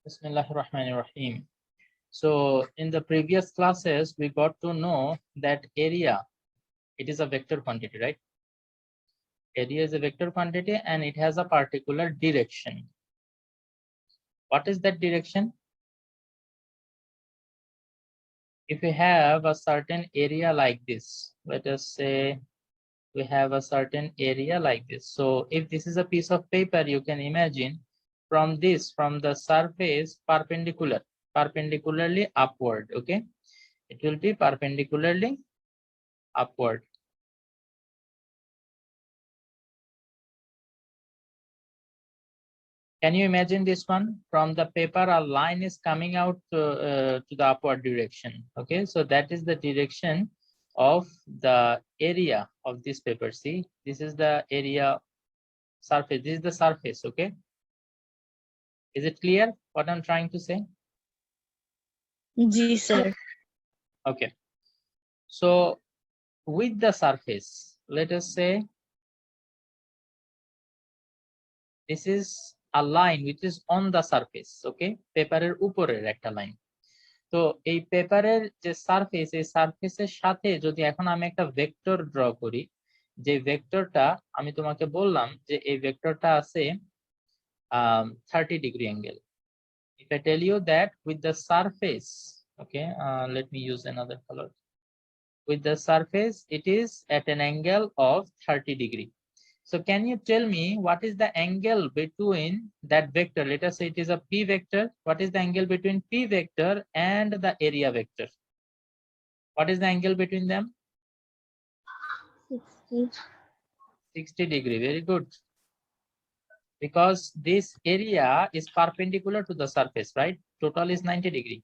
Bismillahirrahmanirrahim. So in the previous classes, we got to know that area, it is a vector quantity, right? Area is a vector quantity and it has a particular direction. What is that direction? If we have a certain area like this, let us say we have a certain area like this. So if this is a piece of paper, you can imagine from the surface perpendicularly upward, okay? It will be perpendicularly upward. Can you imagine this one? From the paper, a line is coming out to the upward direction. Okay, so that is the direction of the area of this paper. See, this is the area surface. This is the surface. Okay, is it clear what I'm trying to say? Yes, sir. Okay, so with the surface, let us say this is a line which is on the surface. Okay, পেপারের উপরের একটা line. তো এই পেপারের যে surface, এই সারফেসের সাথে যদি এখন আমি একটা ভেক্টর ড্র করি, যে ভেক্টরটা আমি তোমাকে বললাম যে এই ভেক্টরটা আছে 30 degree angle. If I tell you that with the surface, okay, let me use another color. With the surface, it is at an angle of 30 degree. So can you tell me what is the angle between that vector? Let us say it is a P vector. What is the angle between P vector and the area vector? What is the angle between them? 60 degree. Very good. Because this area is perpendicular to the surface, right? Total is 90 degree.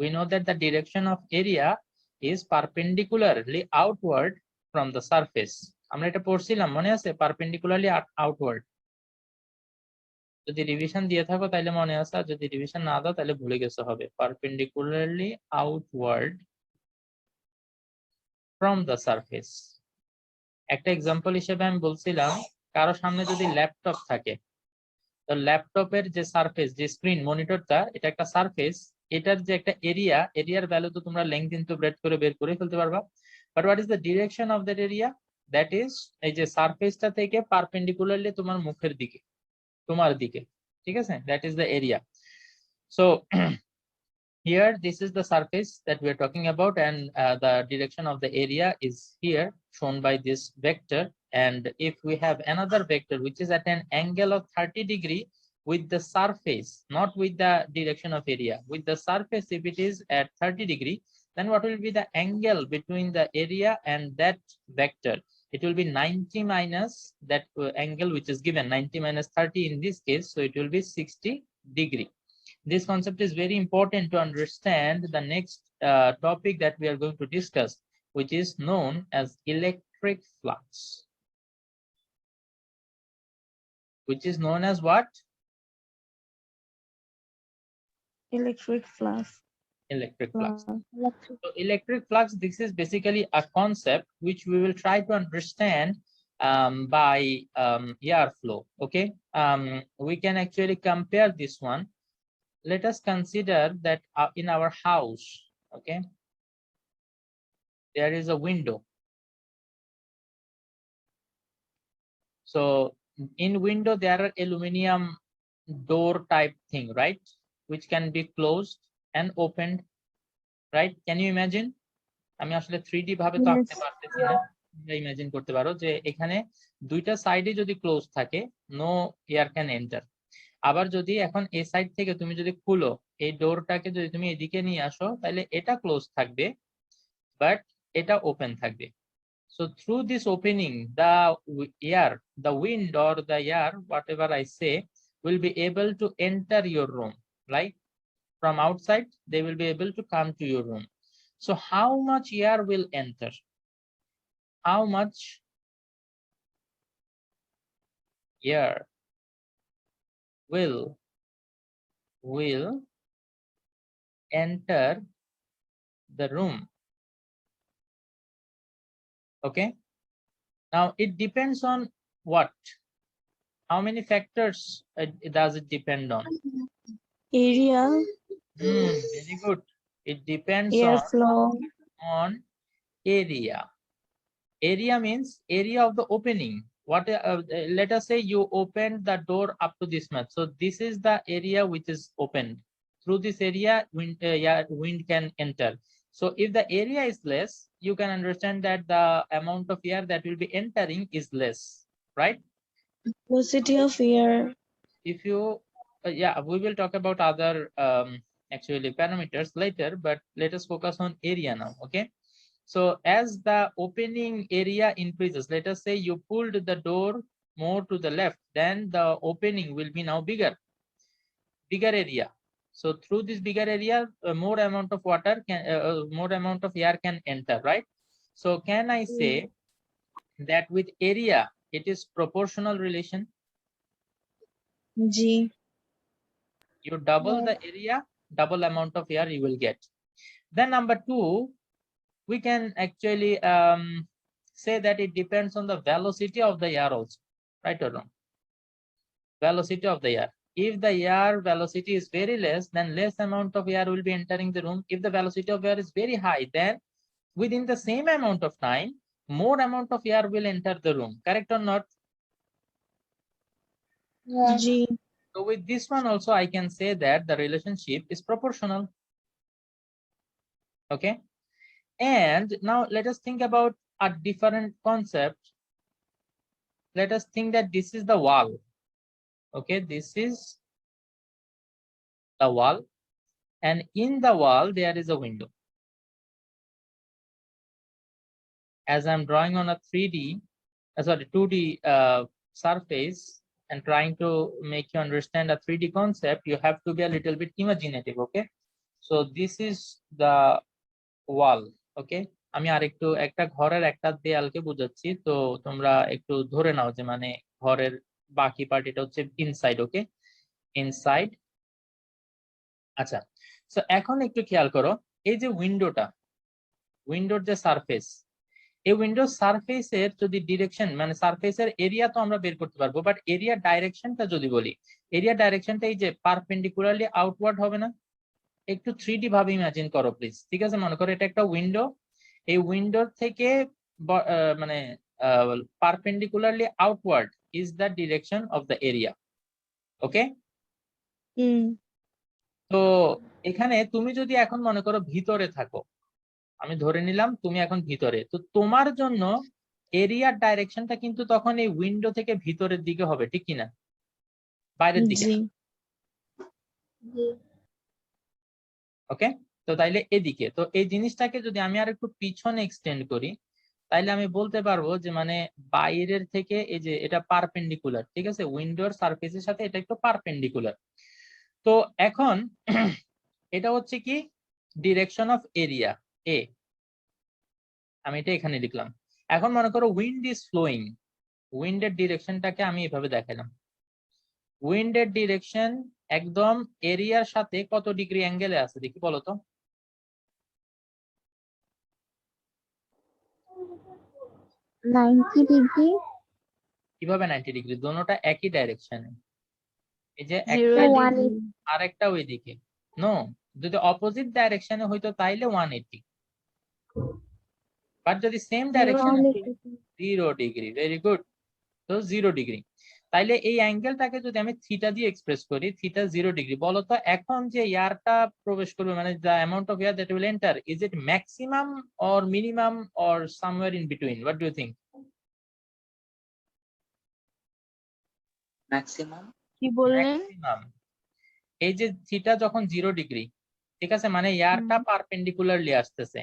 We know that the direction of area is perpendicularly outward from the surface. আমরা এটা পড়ছিলাম মনে আছে, perpendicularly outward. যদি revision দিয়ে থাকো তাহলে মনে আছে, আর যদি রিভিশন না দাও তাহলে ভুলে গেছো হবে। Perpendicularly outward from the surface. একটা এক্সাম্পল হিসেবে আমি বলছিলাম, কারো সামনে যদি ল্যাপটপ থাকে, তো ল্যাপটপের যে সারফেস, যে স্ক্রিন মনিটরটা, এটা একটা সারফেস, এটার যে একটা এরিয়ার ভ্যালু তো তোমরা লেংথ ইন্টিগ্রেট করে বের করে ফেলতে পারবা। But what is the direction of that area? That is এই যে সারফেসটা থেকে পারপেন্ডিকুলারলি তোমার মুখের দিকে, তোমার দিকে, ঠিক আছে? That is the area. So here this is the surface that we are talking about, and the direction of the area is here shown by this vector. And if we have another vector which is at an angle of 30 degree with the surface, not with the direction of area, with the surface, if it is at 30 degree, then what will be the angle between the area and that vector? It will be 90 minus that angle which is given, 90 minus 30 in this case, so it will be 60 degree. This concept is very important to understand the next topic that we are going to discuss, which is known as electric flux. Which is known as what? Electric flux. Electric flux. So electric flux, this is basically a concept which we will try to understand by airflow. Okay, we can actually compare this one. Let us consider that in our house, okay, there is a window. So in window there are aluminum door type thing, right, which can be closed and opened, right? Can you imagine? আমি আসলে 3D ভাবে তো আঁকতে পারতেছি না, তোমরা imagine করতে পারো যে এখানে দুইটা সাইডে যদি ক্লোজ থাকে, নো এয়ার ক্যান এন্টার। আবার যদি এখন এই সাইড থেকে তুমি যদি খুলো, এই ডোরটাকে যদি তুমি এদিকে নিয়ে আসো, তাহলে এটা ক্লোজ থাকবে বাট এটা ওপেন থাকবে। So through this opening, the air, the wind or the air, whatever I say, will be able to enter your room, right? From outside, they will be able to come to your room. So how much air will enter? How much air will enter the room? Okay, now it depends on what? How many factors does it depend on? Area, Very good. It depends airflow, on area. Area means area of the opening. What let us say you opened the door up to this much. So this is the area which is opened. Through this area, wind can enter. So if the area is less, you can understand that the amount of air that will be entering is less, right? velocity of air, If you, yeah, we will talk about other actually parameters later, but let us focus on area now, okay? So as the opening area increases, let us say you pulled the door more to the left, then the opening will be now bigger area. So through this bigger area, more amount of water can, more amount of air can enter, right? So can I say that with area, it is proportional relation? G, You double the area, double amount of air you will get. Then number two, we can actually say that it depends on the velocity of the air also, right or wrong? Velocity of the air. If the air velocity is very less, then less amount of air will be entering the room. If the velocity of air is very high, then within the same amount of time, more amount of air will enter the room. Correct or not? G, So with this one also, I can say that the relationship is proportional. Okay. And now let us think about a different concept. Let us think that this is the wall. Okay, this is the wall, and in the wall there is a window. As I'm drawing on a 3D, 2D surface and trying to make you understand a 3D concept, you have to be a little bit imaginative. Okay, so this is the wall. Okay, আমি আরেকটু একটা ঘরের একটা দেয়ালকে বুঝাচ্ছি, তো তোমরা একটু ধরে নাও যে মানে ঘরের বাকি পার্ট এটা হচ্ছে ইনসাইড। ওকে, ইনসাইড। আচ্ছা, সো এখন একটু খেয়াল করো, এই যে উইন্ডোটা, উইন্ডোর যে সারফেস, এই উইন্ডোর সারফেসের যদি ডিরেকশন মানে সারফেসের এরিয়া তো আমরা বের করতে পারবো, বাট এরিয়া ডাইরেকশনটা যদি বলি, এরিয়া ডাইরেকশনটা এই যে পারপেন্ডিকুলারলি আউটওয়ার্ড হবে না? একটু 3D ভাবে ইমাজিন করো প্লিজ। ঠিক আছে, মনে করো এটা একটা উইন্ডো, এই উইন্ডোর থেকে মানে perpendicularly outward is the direction of the area. Okay, তো এখানে তুমি যদি এখন মনে করো ভিতরে থাকো, আমি ধরে নিলাম তুমি এখন ভিতরে, তো তোমার জন্য এরিয়ার ডাইরেকশনটা কিন্তু তখন এই উইন্ডো থেকে ভিতরের দিকে হবে, ঠিক কিনা? বাইরের দিকে। ওকে, তো তাইলে এদিকে, তো এই জিনিসটাকে যদি আমি আর একটু পিছনে এক্সটেন্ড করি, তাইলে আমি বলতে পারবো যে মানে বাইরের থেকে এই যে এটা পারপেন্ডিকুলার, ঠিক আছে, উইন্ডোর সারফেসের সাথে এটা একটু পারপেন্ডিকুলার। তো এখন এটা হচ্ছে কি ডিরেকশন অফ এরিয়া এ, আমি এটা এখানে লিখলাম। এখন মনে করো উইন্ড ইজ ফ্লোয়িং, উইন্ডের ডিরেকশনটাকে আমি এভাবে দেখালাম। উইন্ডের ডিরেকশন একদম এরিয়ার সাথে কত ডিগ্রি অ্যাঙ্গেলে আছে দেখি বলো তো? 90 ডিগ্রি। কিভাবে 90 ডিগ্রি? দোনোটা একই ডাইরেকশনে, এই যে 0 একটা ডিগ্রি। আর একটা ওইদিকে। নো, যদি অপোজিট ডাইরেকশনে হইতো তাইলে 180, বাট যদি সেম ডাইরেকশনে 0 ডিগ্রি। ভেরি গুড, তো 0 ডিগ্রি। তাইলে এই অ্যাঙ্গেলটাকে যদি আমি থিটা দিয়ে এক্সপ্রেস করি, থিটা 0 ডিগ্রি, বলো তো এখন যে এয়ারটা প্রবেশ করবে মানে the amount of air that will enter, is it maximum or minimum or somewhere in between? What do you think? Maximum. কি বললেন? ম্যাক্সিমাম। এই যে থিটা যখন 0 ডিগ্রি, ঠিক আছে, মানে এয়ারটা পারপেন্ডিকুলারলি আসতেছে,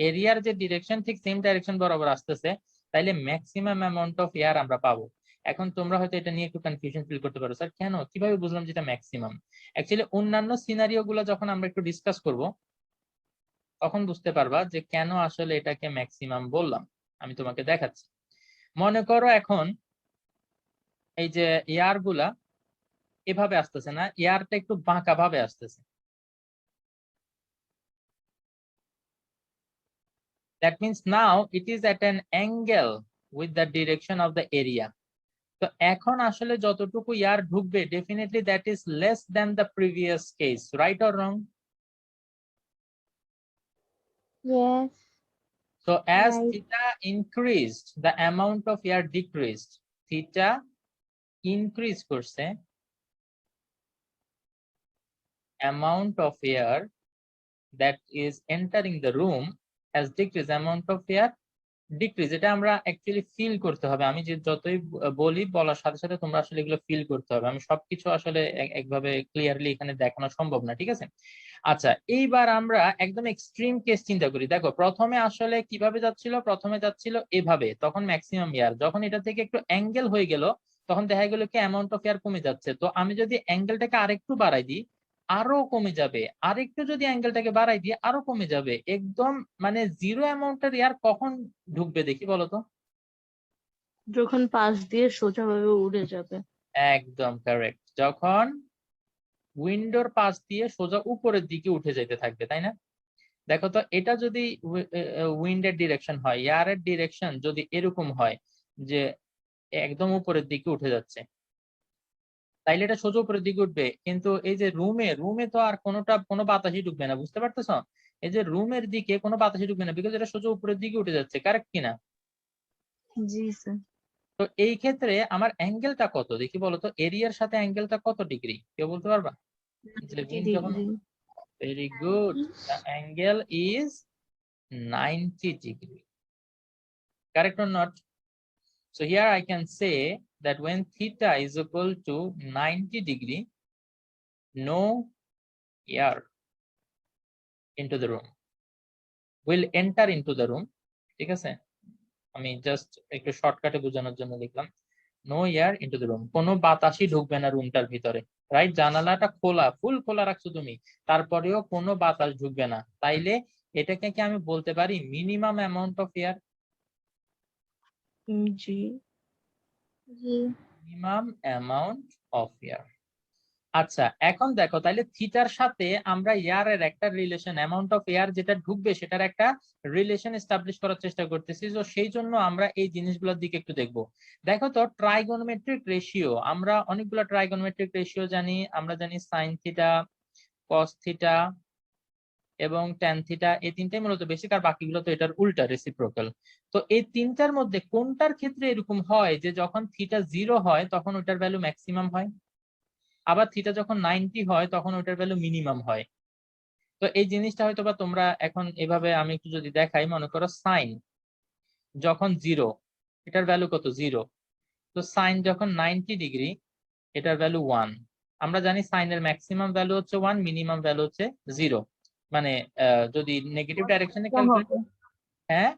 এরিয়ার যে ডিরেকশন ঠিক সেম ডাইরেকশন বরাবর আসতেছে, তাইলে ম্যাক্সিমাম অ্যামাউন্ট অফ এয়ার আমরা পাবো। এখন তোমরা হয়তো এটা নিয়ে একটু কনফিউশন ফিল করতে পারো, স্যার কেন, কিভাবে বুঝলাম যেটা ম্যাক্সিমাম? অ্যাকচুয়ালি অন্যান্য সিনারিও গুলো যখন আমরা একটু ডিসকাস করব তখন বুঝতে পারবা যে কেন আসলে এটাকে ম্যাক্সিমাম বললাম। আমি তোমাকে দেখাচ্ছি। মনে করো এখন এই যে এয়ার গুলা এভাবে আসতেছে না, এয়ারটা একটু বাঁকা ভাবে আসতেছে। That means now it is at an angle with the direction of the area. তো এখন আসলে যতটুকু এয়ার ঢুকবে definitely that is less than the previous case, right or wrong? Yes. So as Right. theta increased, the amount of air decreased. Theta increase করছে, amount of air that is entering the room has decreased, amount of air decrease. এটা আমরা actually feel করতে হবে। আমি যে যতই বলি, বলার সাথে সাথে তোমরা আসলে এগুলো ফিল করতে হবে। আমি সবকিছু আসলে একভাবে ক্লিয়ারলি এখানে দেখানো সম্ভব না, ঠিক আছে? আচ্ছা, এইবার আমরা একদম এক্সট্রিম কেস চিন্তা করি। দেখো প্রথমে আসলে কিভাবে যাচ্ছিল, প্রথমে যাচ্ছিল এভাবে, তখন ম্যাক্সিমাম এয়ার। যখন এটা থেকে একটু অ্যাঙ্গেল হয়ে গেল তখন দেখা গেল কি অ্যামাউন্ট অফ এয়ার কমে যাচ্ছে। তো আমি যদি অ্যাঙ্গেলটাকে আরেকটু বাড়াই দিই আরো কমে যাবে, আরেকটু যদি অ্যাঙ্গেলটাকে বাড়াই দিই আরো কমে যাবে। একদম মানে জিরো অ্যামাউন্টের এয়ার কখন ঢুকবে দেখি বলো তো? যখন পাশ দিয়ে সোজাভাবে উড়ে যাবে। একদম কারেক্ট, যখন উইন্ডোর পাশ দিয়ে সোজা উপরের দিকে উঠে যেতে থাকবে, তাই না? দেখো তো, এটা যদি উইন্ডের ডিরেকশন হয়, এয়ারের ডিরেকশন যদি এরকম হয় যে একদম উপরের দিকে উঠে যাচ্ছে, তাইলে এটা সোজা উপরের দিকে উঠবে। কিন্তু এই যে রুমে তো আর কোনো বাতাসই ঢুকবে না, বুঝতে পারতেছো? এই যে রুমের দিকে কোনো বাতাসই ঢুকবে না, বিকজ এটা সোজা উপরের দিকে উঠে যাচ্ছে, কারেক্ট কিনা? জি স্যার। তো এই ক্ষেত্রে আমার অ্যাঙ্গেলটা কত দেখি বলো তো? এরিয়ার সাথে অ্যাঙ্গেলটা কত ডিগ্রি, কেউ বলতে পারবা? যে উইন্ড যখন, very good, the angle is 90 degree, correct or not? So here I can say that when theta is equal to 90 degree, no air into the room will enter into the room, ঠিক আছে? আমি just একটু শর্টকাটে বোঝানোর জন্য লিখলাম no air into the room, কোনো বাতাসই ঢুকবে না রুমটার ভিতরে, রাইট? জানালাটা খোলা, ফুল খোলা রাখছো তুমি, তারপরেও কোনো বাতাস ঢুকবে না। তাইলে এটাকে কি আমি বলতে পারি minimum amount of air? G. G. Minimum amount of air. আচ্ছা, এখন দেখো তাহলে থিটার সাথে আমরা এয়ারের একটা রিলেশন, অ্যামাউন্ট অফ এয়ার যেটা ঢুকবে সেটার একটা রিলেশন এস্টাবলিশ করার চেষ্টা করতেছি। তো সেই জন্য আমরা এই জিনিসগুলোর দিকে একটু দেখবো। দেখো তো, ট্রাইগোনোমেট্রিক রেশিও, আমরা অনেকগুলো ট্রাইগোনোমেট্রিক রেশিও জানি। আমরা জানি সাইন থিটা, কস থিটা এবং ট্যান থিটা, এই তিনটাই মূলত বেসিক, আর বাকিগুলো তো এটার উল্টা, রেসিপ্রোকাল। তো এই তিনটার মধ্যে কোনটার ক্ষেত্রে এরকম হয় যে যখন থিটা 0 হয় তখন ওটার ভ্যালু ম্যাক্সিমাম হয়, আবার থিটা যখন 90 হয় তখন ওটার ভ্যালু মিনিমাম হয়? তো এই জিনিসটা হয়তো বা তোমরা এখন এভাবে, আমি একটু যদি দেখাই, মনে করো সাইন যখন 0, এটার ভ্যালু কত? 0। তো সাইন যখন 90 ডিগ্রি, এটার ভ্যালু 1। আমরা জানি সাইনের ম্যাক্সিমাম ভ্যালু হচ্ছে 1, মিনিমাম ভ্যালু হচ্ছে 0। মানে যদি নেগেটিভ ডাইরেকশনে ক্যালকুলেট, হ্যাঁ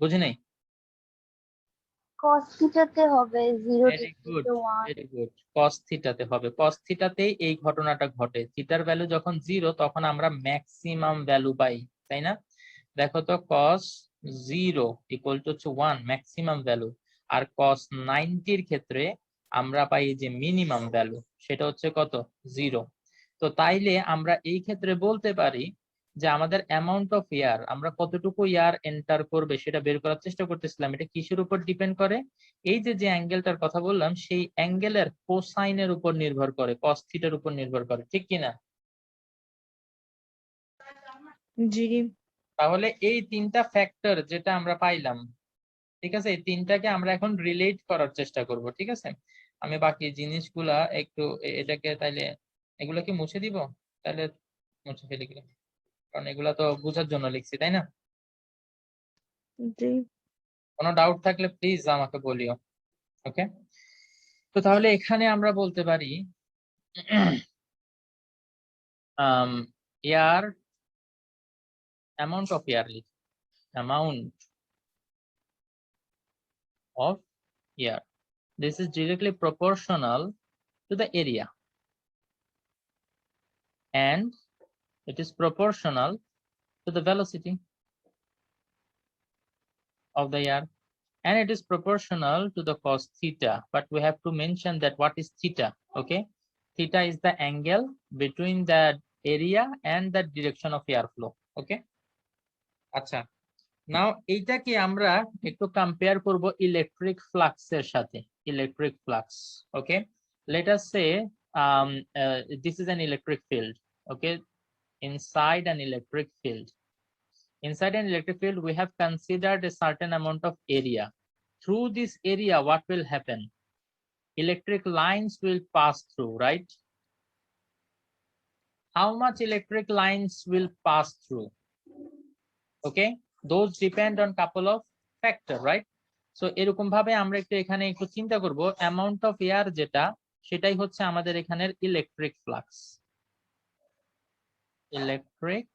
বুঝি নাই? cos theta তে হবে 0 ভেরি গুড, থেকে 1। ভেরি গুড, কস থিটাতে হবে। কস থিটাতেই এই ঘটনাটা ঘটে, থিটার ভ্যালু যখন 0 তখন আমরা ম্যাক্সিমাম ভ্যালু পাই, তাই না? দেখো তো, কস 0 ইকুয়াল টু হচ্ছে 1, ম্যাক্সিমাম ভ্যালু। আর কস 90 এর ক্ষেত্রে আমরা পাই যে মিনিমাম ভ্যালু, সেটা হচ্ছে কত? 0। তো তাইলে আমরা এই ক্ষেত্রে বলতে পারি যে আমাদের অ্যামাউন্ট অফ এয়ার, আমরা কতটুকু এয়ার এন্টার করবে সেটা বের করার চেষ্টা করতেছিলাম। এটা কিসের উপর ডিপেন্ড করে? এই যে যে অ্যাঙ্গেলটার কথা বললাম সেই অ্যাঙ্গেলের কোসাইনের উপর নির্ভর করে, কস থিটার উপর নির্ভর করে, ঠিক কিনা? জি। তাহলে এই তিনটা ফ্যাক্টর যেটা আমরা পাইলাম, ঠিক আছে, এই তিনটাকে আমরা এখন রিলেট করার চেষ্টা করব, ঠিক আছে? আমি বাকি জিনিসগুলা একটু এটাকে তাইলে এগুলা কি মুছে দিব? তাহলে মুছে ফেলি কি? কারণ এগুলা তো বোঝার জন্য লিখছি, তাই না? জি। কোনো ডাউট থাকলে প্লিজ আমাকে বলিও, ওকে? তো তাহলে এখানে আমরা বলতে পারি air, amount of air, amount of air, this is directly proportional to the area and it is proportional to the velocity of the air and it is proportional to the cos theta, but we have to mention that what is theta. Okay, theta is the angle between the area and the direction of airflow. Okay, acha, now এইটাকে আমরা একটু compare করব electric ফ্লাক্সের সাথে। Electric flux, okay, let us say this is an electric field, okay, inside an electric field. Inside an electric field, we have considered a certain amount of area. Through this area, what will happen? Electric lines will pass through, right? How much electric lines will pass through? Okay, those depend on couple of factor, right? So এরকম ভাবে আমরা একটু এখানে একটু চিন্তা করব, amount of air যেটা, সেটাই হচ্ছে আমাদের এখানের ইলেকট্রিক ফ্লাক্স। ইলেকট্রিক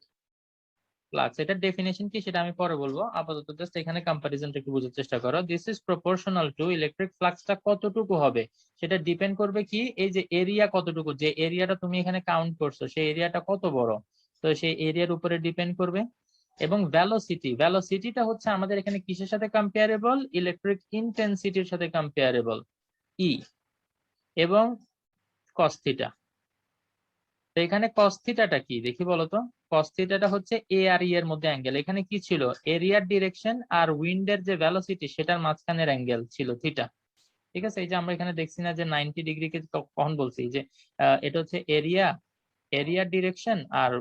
ফ্লাক্স, এটার ডেফিনেশন কি সেটা আমি পরে বলবো, আপাতত জাস্ট এখানে কম্পারিজনটা একটু বোঝার চেষ্টা করো। This is proportional to, electric ফ্লাক্সটা কতটুকু হবে সেটা ডিপেন্ড করবে কি, এই যে এরিয়া কতটুকু, যে এরিয়াটা তুমি এখানে কাউন্ট করছো সেই এরিয়াটা কত বড়, তো সেই এরিয়ার উপরে ডিপেন্ড করবে। এবং ভ্যালোসিটি, ভ্যালোসিটিটা হচ্ছে আমাদের এখানে কিসের সাথে কম্পেয়ারেবল? ইলেকট্রিক ইন্টেন্সিটির সাথে কম্পেয়ারেবল, ই এবং কস থিটা। তো এখানে কস থিটাটা কি দেখি বলতো? কস থিটাটা হচ্ছে এ আর ই এর মধ্যে অ্যাঙ্গেল। এখানে কি ছিল? এরিয়ার ডিরেকশন আর উইন্ডের যে ভ্যালোসিটি সেটার মাঝখানের অ্যাঙ্গেল ছিল থিটা। ঠিক আছে, এই যে আমরা এখানে দেখছি না যে 90 ডিগ্রি কে কখন বলছি, যে এটা হচ্ছে এরিয়া, এরিয়ার ডিরেকশন আর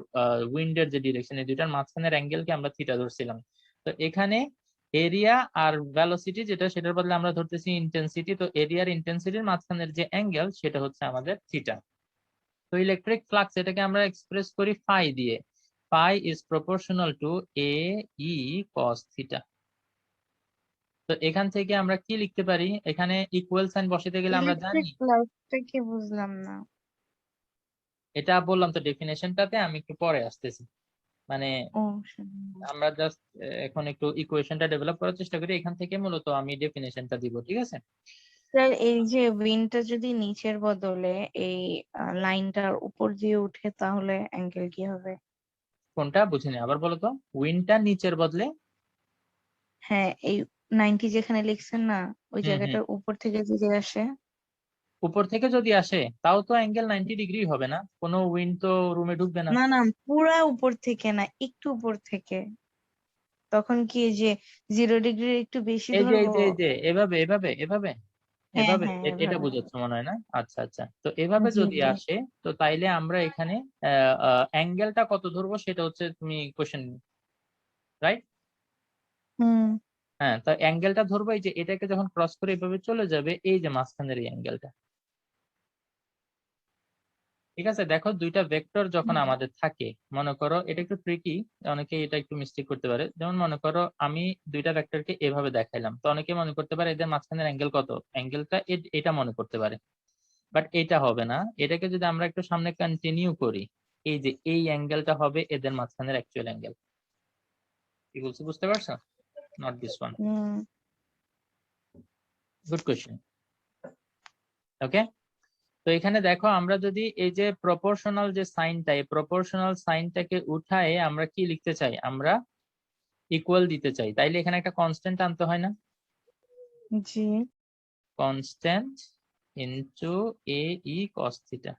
উইন্ডের যে ডিরেকশন, এই দুইটার মাঝখানের অ্যাঙ্গেলকে আমরা থিটা ধরছিলাম। তো এখানে এরিয়া আর ভ্যালোসিটি যেটা, সেটার বদলে আমরা ধরতেছি ইন্টেন্সিটি। তো এরিয়ার ইন্টেন্সিটির মাঝখানের যে অ্যাঙ্গেল সেটা হচ্ছে আমাদের থিটা। তো ইলেকট্রিক ফ্লাক্স এটাকে আমরা এক্সপ্রেস করি ফাই দিয়ে। Phi is proportional to A E cos theta. তো এখান থেকে আমরা কি লিখতে পারি? এখানে ইকুয়াল সাইন বসাতে গেলে আমরা জানি, ইলেকট্রিক ফ্লাক্সটা কি বুঝলাম না। এটা বললাম তো ডেফিনেশনটাতে, আমি একটু পরে আসতেছি। মানে ও আমরা জাস্ট এখন একটু ইকুয়েশনটা ডেভেলপ করার চেষ্টা করি, এখান থেকে মূলত আমি ডেফিনেশনটা দিব, ঠিক আছে? স্যার, এই যে উইন্ডটা যদি নিচের বদলে এই লাইনটার উপর দিয়ে উঠে তাহলে অ্যাঙ্গেল কি হবে? কোনটা বুঝিনি, আবার বলো তো। উইন্ডটা নিচের বদলে? হ্যাঁ, এই 90 যেখানে লিখছেন না, ওই হুম হুম, জায়গাটার উপর থেকে যদি আসে। উপর থেকে যদি আসে তাও তো অ্যাঙ্গেল 90 ডিগ্রি হবে না, কোনো উইন্ড তো রুমে ঢুকবে না। না না, পুরা উপর থেকে না, একটু উপর থেকে। তখন কি এই যে 0 ডিগ্রির একটু বেশি এই যে এই ধরবো? যে এই যে এভাবে এভাবে এভাবে হ্যাঁ এভাবে হ্যাঁ, এটা এভাবে। বোঝাচ্ছ মনে হয় না? আচ্ছা আচ্ছা, তো এভাবে জি যদি জি। আসে, তো তাইলে আমরা এখানে অ্যাঙ্গেলটা কত ধরবো সেটা হচ্ছে তুমি কোশ্চেন, রাইট? হুম। হ্যাঁ, তো অ্যাঙ্গেলটা ধরবো এই যে এটাকে যখন ক্রস করে এভাবে চলে যাবে, এই যে মাঝখানের এই অ্যাঙ্গেলটা। ঠিক আছে, দেখো দুইটা ভেক্টর যখন আমাদের থাকে, মনে করো এটা একটু ট্রিকি, অনেকে এটা একটু মিস্টেক করতে পারে। যেমন মনে করো আমি দুইটা ভেক্টরকে এভাবে দেখাইলাম, তো অনেকে মনে করতে পারে এদের মাঝখানের অ্যাঙ্গেল কত, অ্যাঙ্গেলটা এটা মনে করতে পারে, বাট এটা হবে না। এটাকে যদি আমরা একটু সামনে কন্টিনিউ করি, এই যে এই অ্যাঙ্গেলটা হবে এদের মাঝখানের অ্যাকচুয়াল অ্যাঙ্গেল। কি বলছি বুঝতে পারছো? Not this one. Hmm. Good question. Okay, তো এখানে দেখো আমরা যদি এই যে প্রপোর্শনাল যে সাইনটা, এই প্রপোর্শনাল সাইনটাকে উঠায় আমরা কি লিখতে চাই? আমরা ইকুয়াল দিতে চাই, তাইলে এখানে একটা কনস্ট্যান্ট আনতে হয় না? জি। Constant into a E cos theta.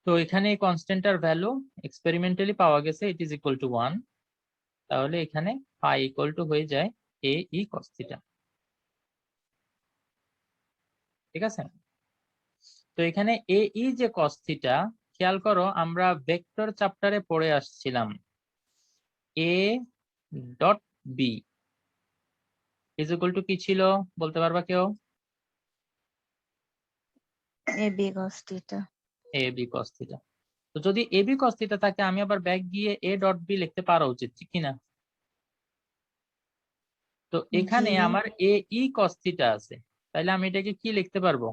তো এখানে এই কনস্ট্যান্টটার ভ্যালু এক্সপেরিমেন্টালি পাওয়া গেছে, ইট ইজ ইকুয়াল টু 1। তাহলে এখানে ফাই ইকুয়াল টু হয়ে যায় এ ই কস থিটা। ঠিক আছে, তো এখানে এ ই যে কস থিটা, খেয়াল করো আমরা ভেক্টর চ্যাপ্টারে পড়ে আসছিলাম A dot B is equal to কি ছিল বলতে পারবা কেউ? A B cos theta. A B cos theta. তো যদি এ বি কস থিটা থাকে, আমি আবার ব্যাক গিয়ে এ ডট বি লিখতে পারা উচিত, ঠিক কিনা? তো এখানে জি। আমার এ ই কস থিটা আছে, তাহলে আমি এটাকে কি লিখতে পারবো?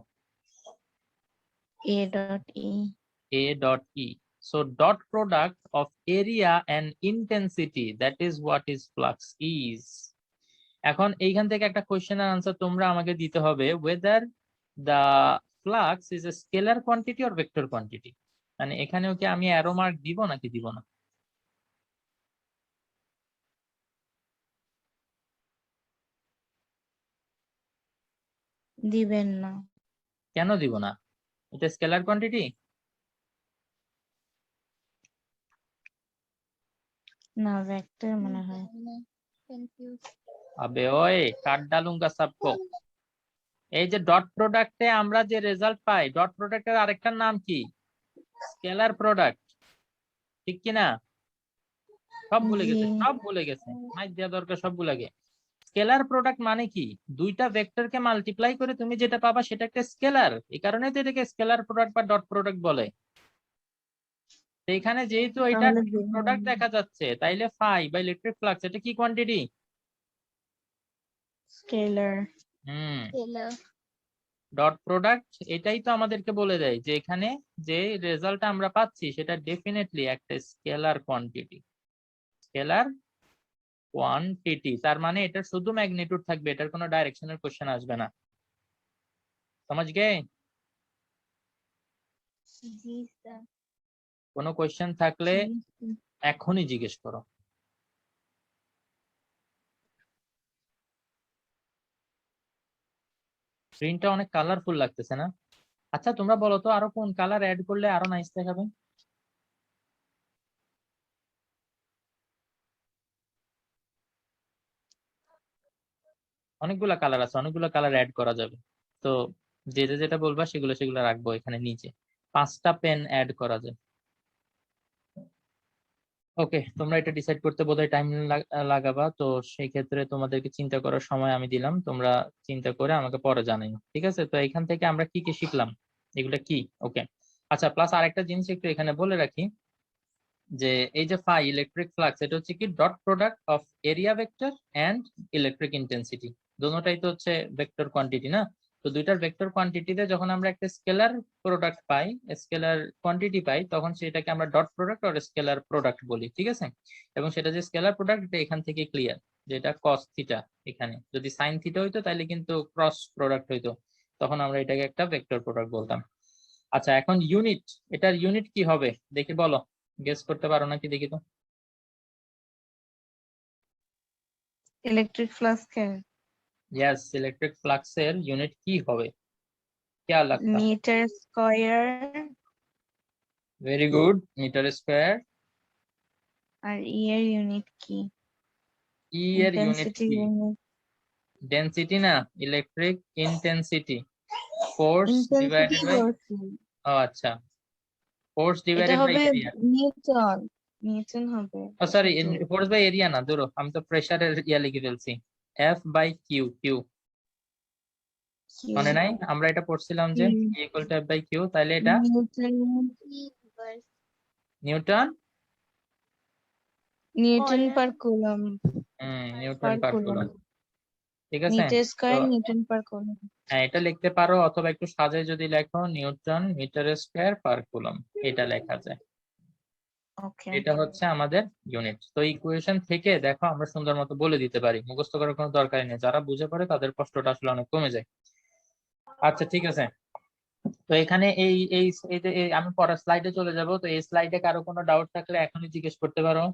A dot E. A dot E. So dot product of area and intensity, that is what is flux is. এখন এইখান থেকে একটা কোশ্চেন আর আনসার তোমরা আমাকে দিতে হবে, whether the flux is a scalar quantity or vector quantity. মানে এখানেও কি আমি অ্যারো মার্ক দিব নাকি দিব না? দিবেন না। কেন দিব না? এটা স্কেলার কোয়ান্টিটি। না ভেক্টর মনে হয়। কনফিউজ। আবে ওই কাট ডালুঙ্গা সাবকো। এই যে ডট প্রোডাক্টে আমরা যে রেজাল্ট পাই, ডট প্রোডাক্টের আরেকটার নাম কি? স্কেলার প্রোডাক্ট, ঠিক কি না? সব ভুলে গেছে, জি। সব ভুলে গেছে, মাইক দেওয়া দরকার সব ভুলে গে। স্কেলার প্রোডাক্ট মানে কি? দুইটা ভেক্টরকে মাল্টিপ্লাই করে তুমি যেটা পাবা সেটা একটা স্কেলার, এই কারণে তো এটাকে স্কেলার প্রোডাক্ট বা ডট প্রোডাক্ট বলে। তো এখানে যেহেতু এটা তাহলে প্রোডাক্ট দেখা যাচ্ছে, তাইলে ফাই বা ইলেকট্রিক ফ্লাক্স এটা কি quantity? Scalar. Scalar. Dot product এটাই তো আমাদেরকে বলে দেয় যে এখানে যে রেজাল্ট আমরা পাচ্ছি সেটা ডেফিনেটলি একটা স্কেলার কোয়ান্টিটি। স্কেলার কোয়ান্টিটি তার মানে এটা শুধু ম্যাগনিটিউড থাকবে, এটার কোনো ডাইরেকশনের কোশ্চেন আসবে না। समझ गए? জি স্যার। কোনো কোশ্চেন থাকলে এখনই জিজ্ঞেস করো। স্ক্রিনটা অনেক কালারফুল লাগতেছে না? আচ্ছা তোমরা বলো তো আরো কোন কালার অ্যাড করলে আরো নাইস দেখাবে? অনেকগুলা কালার আছে, অনেকগুলো কালার অ্যাড করা যাবে। তো যেটা যেটা বলবা সেগুলো সেগুলো রাখবো এখানে নিচে। 5টা পেন অ্যাড করা যায়। ওকে, তোমরা এটা ডিসাইড করতে বোধহয় টাইম লাগাবা, তো সেই ক্ষেত্রে তোমাদেরকে চিন্তা করার সময় আমি দিলাম, তোমরা চিন্তা করে আমাকে পরে জানাইও, ঠিক আছে? তো এখান থেকে আমরা কি কি শিখলাম, এগুলা কি? ওকে, আচ্ছা প্লাস আরেকটা জিনিস একটু এখানে বলে রাখি যে এই যে ফাই ইলেকট্রিক ফ্লাক্স এটা হচ্ছে কি dot product of area vector and electric intensity. দুটোটাই তো হচ্ছে ভেক্টর কোয়ান্টিটি না? তো দুইটার ভেক্টর কোয়ান্টিটিতে যখন আমরা একটা স্কেলার প্রোডাক্ট পাই, স্কেলার কোয়ান্টিটি পাই, তখন সেটাকে আমরা ডট প্রোডাক্ট আর স্কেলার প্রোডাক্ট বলি, ঠিক আছে? এবং সেটা যে স্কেলার প্রোডাক্ট এটা এখান থেকে ক্লিয়ার, যেটা কস থিটা। এখানে যদি সাইন থিটা হইতো তাহলে কিন্তু ক্রস প্রোডাক্ট হইতো, তখন আমরা এটাকে একটা ভেক্টর প্রোডাক্ট বলতাম। আচ্ছা এখন ইউনিট, এটার ইউনিট কি হবে দেখি বলো, গেস করতে পারো নাকি দেখি তো? ইলেকট্রিক ফ্লাক্সের यस, ইলেকট্রিক ফ্লাক্সের ইউনিট কি হবে? क्या लगता? Metre square. Very good, metre square. আর ই এর ইউনিট কি? ই এর ইউনিট ইন্টেন্সিটি কি? ইউনিট। ডেনসিটি না, electric intensity, force intensity divided by, বলছি। ও আচ্ছা, ফোর্স এটা ডিভাইডেড বাই হবে এরিয়া। নিউটন। নিউটন হবে। ও সরি, যেহেতু ফোর্স বাই এরিয়া না, ধরো আমি তো প্রেসারের ইয়া লিখে ফেলছি, F by Q. Q Q মনে নাই? আমরা এটা পড়ছিলাম যে E equal to F by Q, তাহলে এটা Newton. Newton. Newton per coulomb. Newton পার পার কুলম। কুলম, ঠিক আছে? মিটার তো স্কয়ার নিউটন পার কুলম। হ্যাঁ এটা লিখতে পারো, অথবা একটু সাজায় যদি লেখো newton metre square per coulomb, এটা লেখা যায়। ওকে। এটা হচ্ছে আমাদের ইউনিট। তো ইকুয়েশন থেকে দেখো আমরা সুন্দর মতো বলে দিতে পারি, মুখস্থ করার কোনো দরকার নেই, যারা বুঝে পড়ে তাদের কষ্টটা আসলে অনেক কমে যায়। আচ্ছা ঠিক আছে, তো এখানে এই এই এই যে আমি পরের স্লাইডে চলে যাব, তো এই স্লাইডে কারো কোনো ডাউট থাকলে এখনই জিজ্ঞেস করতে পারো।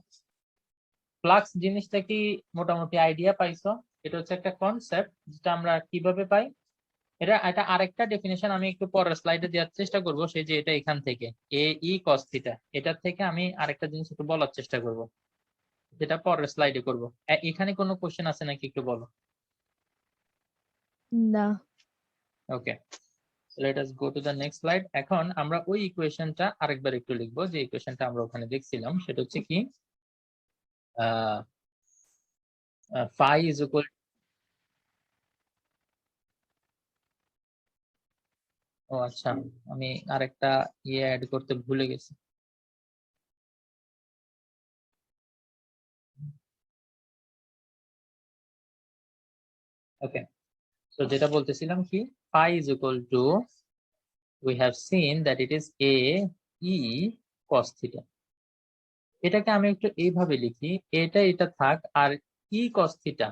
ফ্লাক্স জিনিসটা কি মোটামুটি আইডিয়া পাইছো? এটা হচ্ছে একটা কনসেপ্ট যেটা আমরা কিভাবে পাই, এটা এটা আরেকটা ডেফিনেশন আমি একটু পরের স্লাইডে দেওয়ার চেষ্টা করব, সেই যে এটা এখান থেকে এ ই কস থিটা, এটার থেকে আমি আরেকটা জিনিস একটু বলার চেষ্টা করব, যেটা পরের স্লাইডে করব। এখানে কোনো কোশ্চেন আছে নাকি একটু বলো? না। Okay, let us go to the next slide. এখন আমরা ওই ইকুয়েশনটা আরেকবার একটু লিখবো, যে ইকুয়েশনটা আমরা ওখানে দেখছিলাম, সেটা হচ্ছে কি ফাই ইজ ইকুয়াল, ও আচ্ছা আমি আরেকটা ইয়ে অ্যাড করতে ভুলে গেছি। ওকে, তো যেটা বলতেছিলাম কি, phi is equal to, we have seen that it is a e cos theta। এটাকে আমি একটু এইভাবে লিখি, এটা থাক, আর e cos theta,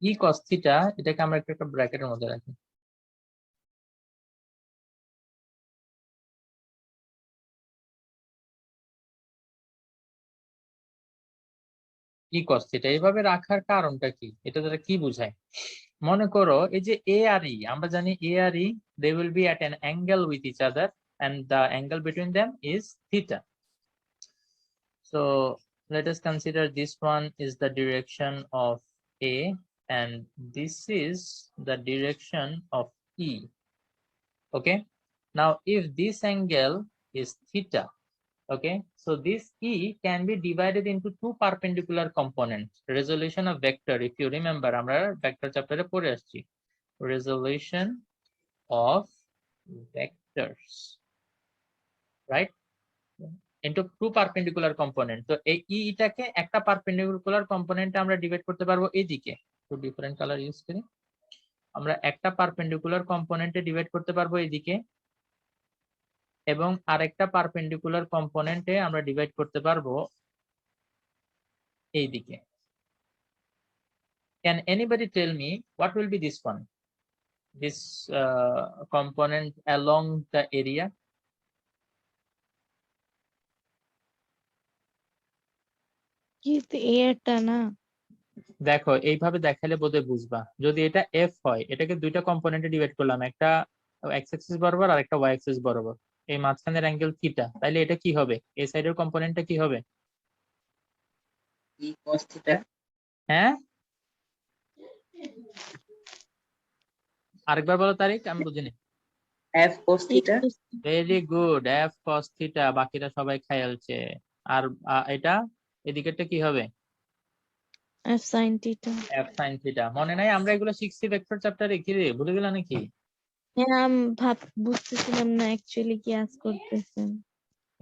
e cos theta এটাকে আমরা একটু একটা ব্র্যাকেটের মধ্যে রাখি। e cos theta এইভাবে রাখার কারণটা কি, এটা দ্বারা কি বোঝায়? মনে করো এই যে a আর e, আমরা জানি a R e they will be at an angle with each other and the angle between them is theta. So let us consider this one is the direction of A and this is the direction of E. Okay, now if this angle is theta, okay, so this E can be divided into two perpendicular components. Resolution of vector, if you remember, আমরা vector chapter এ পড়ে আসছি, resolution of vectors, right, into two perpendicular component. তো এই ইটাকে একটা perpendicular কম্পোনেন্টে আমরা divide করতে পারবো এইদিকে, তো ডিফারেন্ট কালার ইউজ করি, আমরা একটা পারপেন্ডিকুলার কম্পোনেন্টে ডিভাইড করতে পারবো এইদিকে এবং আরেকটা পারপেন্ডিকুলার কম্পোনেন্টে আমরা ডিভাইড করতে পারবো এইদিকে। Can anybody tell me what will be this one, this component along the area? কি এরটা না? দেখো এইভাবে দেখালে বোধহয় বুঝবা, যদি এটা এফ হয় এটাকে দুইটা কম্পোনেন্টে ডিভাইড করলাম, একটা এক্স অ্যাক্সিস বরাবর আর একটা ওয়াই অ্যাক্সিস বরাবর, এই মাঝখানের অ্যাঙ্গেল থিটা, তাইলে এটা কি হবে, এই সাইডের কম্পোনেন্টটা কি হবে? ই cos থিটা। হ্যাঁ, আরেকবার বলো তারিক, আমি বুঝিনি। f cos theta. Very good, F cos theta, বাকিরা সবাই খেয়ালছে। আর এটা এদিকেরটা কি হবে? F sine theta. F sine theta. মনে নাই আমরা এগুলো শিখছি ভেক্টর চ্যাপ্টারে, কি রে ভুলে গেলা নাকি? হ্যাঁ আমি বুঝতেছিলাম না অ্যাকচুয়ালি কি আজ করতেছেন।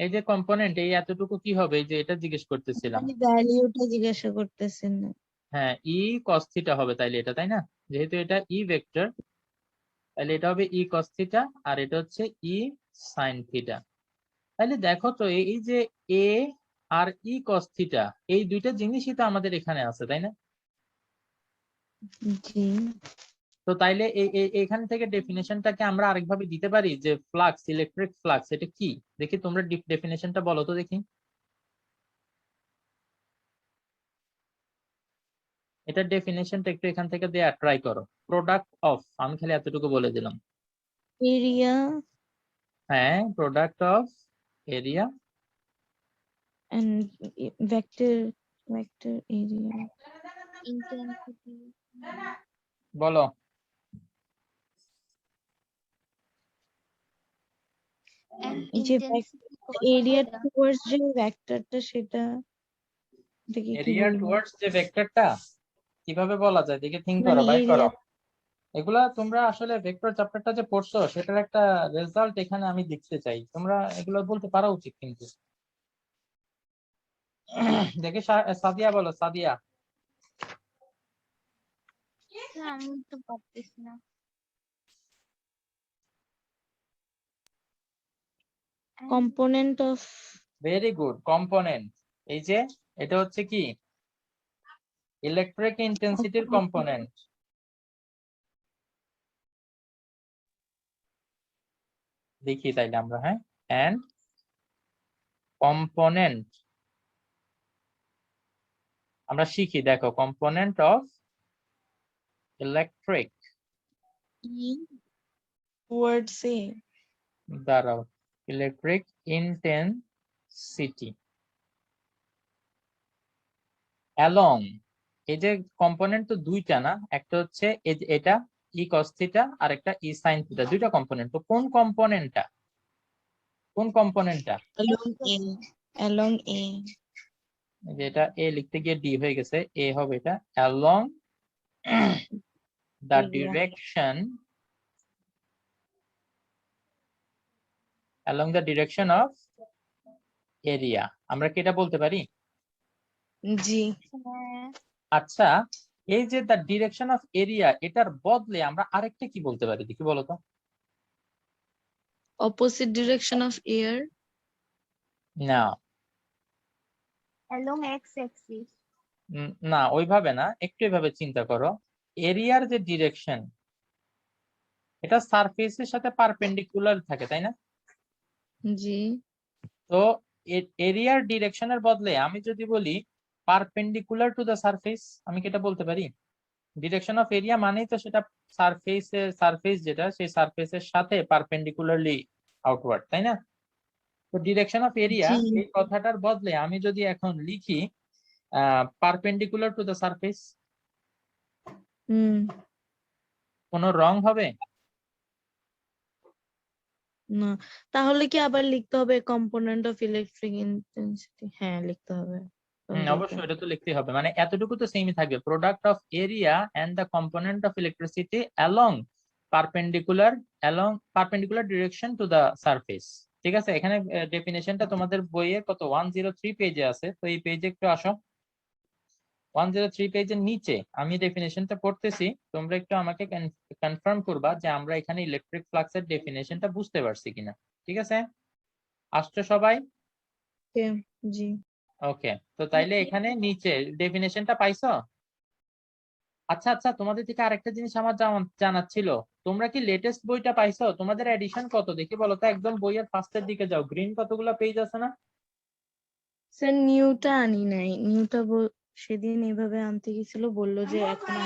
এই যে কম্পোনেন্ট, এই এতটুকু কি হবে, এই যে এটা জিজ্ঞেস করতেছিলাম। আমি ভ্যালিউটা জিজ্ঞাসা করতেছেন না। হ্যাঁ, ই কস থিটা হবে তাইলে এটা, তাই না? যেহেতু এটা ই ভেক্টর, তাহলে এটা হবে ই কস থিটা আর এটা হচ্ছে ই সাইন থিটা। তাহলে দেখো তো এই যে এ আর ই কস থিটা, এই দুইটা জিনিসই তো আমাদের এখানে আছে, তাই না? জি। তো তাইলে এখান থেকে ডেফিনেশনটাকে আমরা আরেকভাবে দিতে পারি যে ফ্লাক্স, ইলেকট্রিক ফ্লাক্স এটা কি? দেখি তোমরা ডেফিনেশনটা বলো তো দেখি। এটার ডেফিনেশনটা একটু এখান থেকে দেয়া ট্রাই করো। প্রোডাক্ট অফ, আমি খালি এতটুকু বলে দিলাম। এরিয়া হ্যাঁ, product of area and vector area. intensity, বলো। and এই যে intensity cos এরিয়া theta. টুয়ার্ডস যে ভেক্টরটা সেটা দেখি কি এরিয়া বলবো। টুয়ার্ডস যে ভেক্টরটা কিভাবে বলা যায় দেখে থিঙ্ক মানে করো, বাই করো। এরিয়া এগুলা তোমরা আসলে ভেক্টর চ্যাপ্টারটা যে পড়ছো সেটার একটা রেজাল্ট এখানে আমি দেখতে চাই, তোমরা এগুলো বলতে পারা উচিত কিন্তু। দেখে সাদিয়া বলো, সাদিয়া। আমি তো পারতেছি না। Component of very good, component. এই যে এটা হচ্ছে কি ইলেকট্রিক ইন্টেন্সিটির কম্পোনেন্ট। দেখি তাইলে আমরা, হ্যাঁ, এন্ড কম্পোনেন্ট আমরা শিখি, দেখো কম্পোনেন্ট অফ ইলেকট্রিক, টুয়ার্ডস এ দাঁড়াও, ইলেকট্রিক ইন্টেন্সিটি অ্যালং, এই যে কম্পোনেন্ট তো দুইটা না, একটা হচ্ছে এটা ই কস থিটা আর একটা ই সাইন থিটা, দুইটা কম্পোনেন্ট। তো কোন কম্পোনেন্টটা, কোন কম্পোনেন্টটা? along a যেটা এ লিখতে গিয়ে ডি হয়ে গেছে, এ হবে এটা, along the Area. Direction, along the direction of area. আমরা কি এটা বলতে পারি? জি। হ্যাঁ, আচ্ছা, এই যে দ্য ডিরেকশন অফ এরিয়া, এটার বদলে আমরা আরেকটা কি বলতে পারি দেখি বলো তো? Opposite direction of air. না, along x axis. না ওইভাবে না, একটু এভাবে চিন্তা করো। এরিয়ার যে ডিরেকশন এটা সারফেসের সাথে পারপেন্ডিকুলার থাকে, তাই না? জি। তো এরিয়ার ডিরেকশনের বদলে আমি যদি বলি পারপেন্ডিকুলার টু দ্য সারফেস, আমি কি এটা বলতে পারি? ডিরেকশন অফ এরিয়া মানেই তো সেটা সারফেস যেটা সেই সারফেসের সাথে পারপেন্ডিকুলারলি আউটওয়ার্ড, তাই না? তো ডিরেকশন অফ এরিয়া জি। এই কথাটার বদলে আমি যদি এখন লিখি পারপেন্ডিকুলার টু দ্য সারফেস, হুম। কোনো রং হবে? না, তাহলে কি আবার লিখতে হবে কম্পোনেন্ট অফ ইলেকট্রিক ইন্টেন্সিটি? হ্যাঁ, লিখতে হবে। অবশ্যই এটা তো লিখতেই হবে, মানে এতটুকু তো সেমই থাকবে, product of area and the component of electricity along perpendicular direction to the surface. ঠিক আছে, এখানে ডেফিনেশনটা তোমাদের বইয়ে কত 103 পেজে আছে, তো এই পেজে একটু আসো। 103 পেজের নিচে আমি ডেফিনেশনটা পড়তেছি, তোমরা একটু আমাকে কনফার্ম করবা যে আমরা এখানে ইলেকট্রিক ফ্লাক্সের ডেফিনেশনটা বুঝতে পারছি কিনা। ঠিক আছে, আসছো সবাই? জি। ওকে, তো তাইলে এখানে নিচে ডেফিনেশনটা পাইছো? আচ্ছা আচ্ছা, তোমাদের থেকে আরেকটা জিনিস আমার জানার ছিল, তোমরা কি লেটেস্ট বইটা পাইছো? তোমাদের এডিশন কত দেখি বলো তো, একদম বইয়ের ফার্স্টের দিকে যাও, গ্রিন কতগুলো পেজ আছে না? স্যার নিউটা আনি নাই, নিউটা সেদিন এইভাবে আনতে গেছিল, বললো যে এখন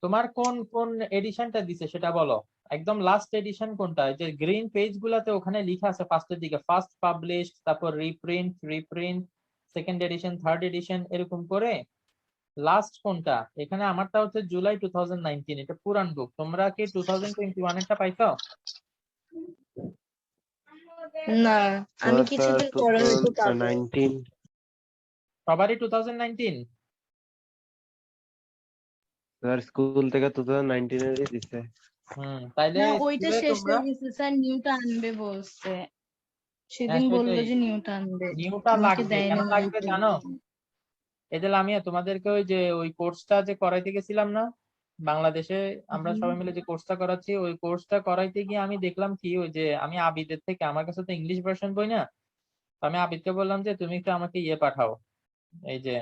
তোমার কোন কোন এডিশনটা দিছে সেটা বলো, একদম লাস্ট এডিশন কোনটা? যে গ্রিন পেজ গুলাতে ওখানে লেখা আছে ফার্স্টের দিকে ফার্স্ট পাবলিশড, তারপর reprint, second addition, third edition, এরকম করে লাস্ট কোনটা? এখানে আমারটা হচ্ছে জুলাই 2019, এটা পুরান বুক। তোমরা কি 2021 এরটা পাইছো? না, আমি কিছুদিন পরে হয়তো পাবো। 2019 সবারই 2019? স্যার স্কুল থেকে 2019 এরই দিছে। তাইলে না, ওইটা স্কুলে শেষ তোমরা হয়ে গেছে স্যার, নিউটা আনবে বলছে। সেদিন সেটাই, বললো যে নিউটা আনবে, নিউটা আমাকে লাগবে, দেয়নি কেন মনে লাগবে হয়। জানো? এই যে লামিয়া, তোমাদেরকে ওই যে ওই কোর্সটা যে করাইতে গেছিলাম না বাংলাদেশে, আমরা সবাই মিলে যে কোর্সটা করাচ্ছি, ওই কোর্সটা করাইতে গিয়ে আমি দেখলাম কি, ওই যে আমি আবিদের থেকে, আমার কাছে তো ইংলিশ ভার্সন বই না, তো আমি আবিদকে বললাম যে তুমি একটু আমাকে ইয়ে পাঠাও, এই যে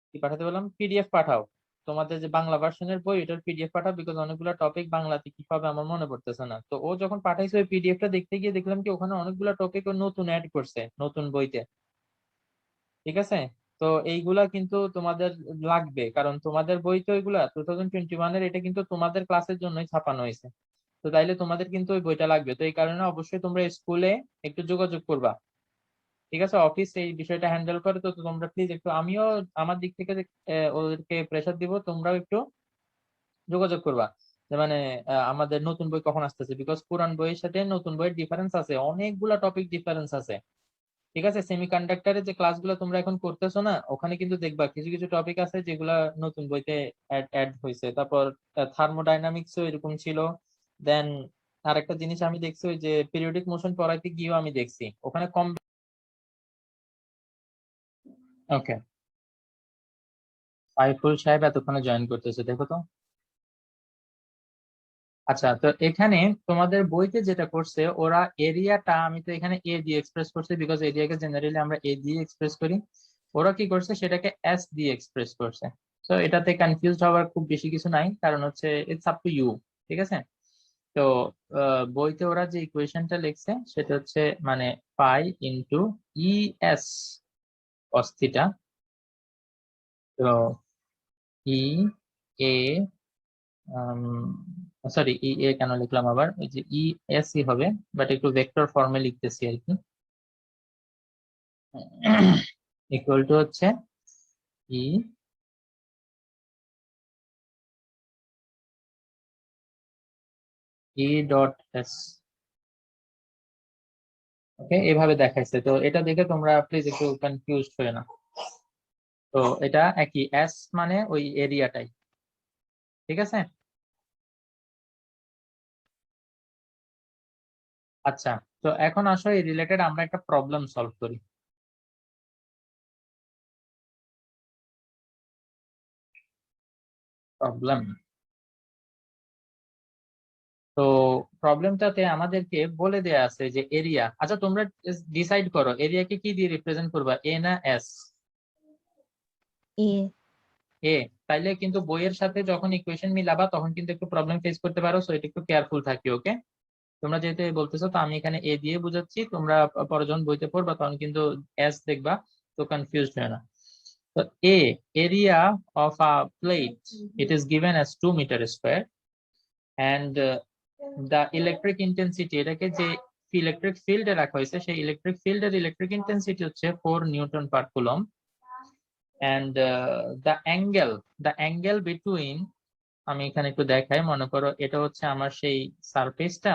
কি পাঠাতে বললাম, পিডিএফ পাঠাও, তোমাদের যে বাংলা ভার্সনের বই এটার পিডিএফ পাঠাও, বিকজ অনেকগুলো টপিক বাংলাতে কি হবে আমার মনে পড়তেছে না। তো ও যখন পাঠাইছে ওই পিডিএফটা দেখতে গিয়ে দেখলাম কি ওখানে অনেকগুলো টপিক ও নতুন অ্যাড করছে নতুন বইতে। ঠিক আছে, তো এইগুলা কিন্তু তোমাদের লাগবে, কারণ তোমাদের বই তো এগুলা 2021 এর, এটা কিন্তু তোমাদের ক্লাসের জন্যই ছাপানো হয়েছে, তো তাইলে তোমাদের কিন্তু ওই বইটা লাগবে। তো এই কারণে অবশ্যই তোমরা স্কুলে একটু যোগাযোগ করবা। ঠিক আছে, অফিস এই বিষয়টা হ্যান্ডেল করে, তো তোমরা প্লিজ একটু, আমিও আমার দিক থেকে ওদেরকে প্রেসার দিব, তোমরাও একটু যোগাযোগ করবা যে মানে আমাদের নতুন বই কখন আসতেছে, বিকজ পুরান বইয়ের সাথে নতুন বইয়ের ডিফারেন্স আছে, অনেকগুলা টপিক ডিফারেন্স আছে। ঠিক আছে, সেমিকন্ডাক্টরের যে ক্লাসগুলো তোমরা এখন করতেছো না, ওখানে কিন্তু দেখবা কিছু কিছু টপিক আছে যেগুলা নতুন বইতে অ্যাড হয়েছে। তারপর থার্মোডাইনামিক্সও এরকম ছিল। দেন আরেকটা জিনিস আমি দেখছি, ওই যে পিরিয়ডিক মোশন পড়াইতে গিয়েও আমি দেখছি ওখানে কম। ওকে, সাইফুল সাহেব এতক্ষণে জয়েন করতেছে, দেখো তো। আচ্ছা, তো এখানে তোমাদের বইতে যেটা করছে ওরা, এরিয়াটা আমি তো এখানে এ দিয়ে এক্সপ্রেস করছি, বিকজ এরিয়াকে জেনারেলি আমরা এ দিয়ে এক্সপ্রেস করি। ওরা কি করছে সেটাকে এস দিয়ে এক্সপ্রেস করছে। তো এটাতে কনফিউজড হওয়ার খুব বেশি কিছু নাই, কারণ হচ্ছে ইটস আপ টু ইউ। ঠিক আছে, তো বইতে ওরা যে ইকুয়েশনটা লিখছে সেটা হচ্ছে মানে পাই ইন্টু ই এস কস থিটা। তো ই এ, সরি ই এ কেন লিখলাম আবার, ওই যে ই এস ই হবে, বাট একটু ভেক্টর ফর্মে লিখতেছি আর কি, ইকুয়াল টু হচ্ছে ই ই ডট এস। ওকে, এভাবে দেখাইছে, তো এটা দেখে তোমরা প্লিজ একটু কনফিউজড হয়ে না। তো এটা একই, এস মানে ওই এরিয়াটাই। ঠিক আছে, আচ্ছা, তো এখন আসো এই রিলেটেড আমরা একটা প্রবলেম সলভ করি। প্রবলেম, তো প্রবলেমটাতে আমাদেরকে বলে দেয়া আছে যে এরিয়া, আচ্ছা তোমরা ডিসাইড করো এরিয়াকে কি দিয়ে রিপ্রেজেন্ট করবা, এ না এস? এ। এ, তাইলে কিন্তু বইয়ের সাথে যখন ইকুয়েশন মিলাবা তখন কিন্তু একটু প্রবলেম ফেস করতে পারো, সো এটা একটু কেয়ারফুল থাকি। ওকে, তোমরা যেহেতু বলতেছো, তো আমি এখানে এ দিয়ে বুঝাচ্ছি, তোমরা পরে যখন বইতে পড়বা তখন কিন্তু এস দেখবা, তো কনফিউজড হয় না। তো এ, area of a plate, it is given as 2 metre square, and the electric intensity, এটাকে যে ইলেকট্রিক ফিল্ডে রাখা হয়েছে, সেই ইলেকট্রিক ফিল্ডের ইলেকট্রিক ইন্টেন্সিটি হচ্ছে 4 newton per coulomb. And the angle between, আমি এখানে একটু দেখাই, মনে করো এটা হচ্ছে আমার সেই সারফেসটা,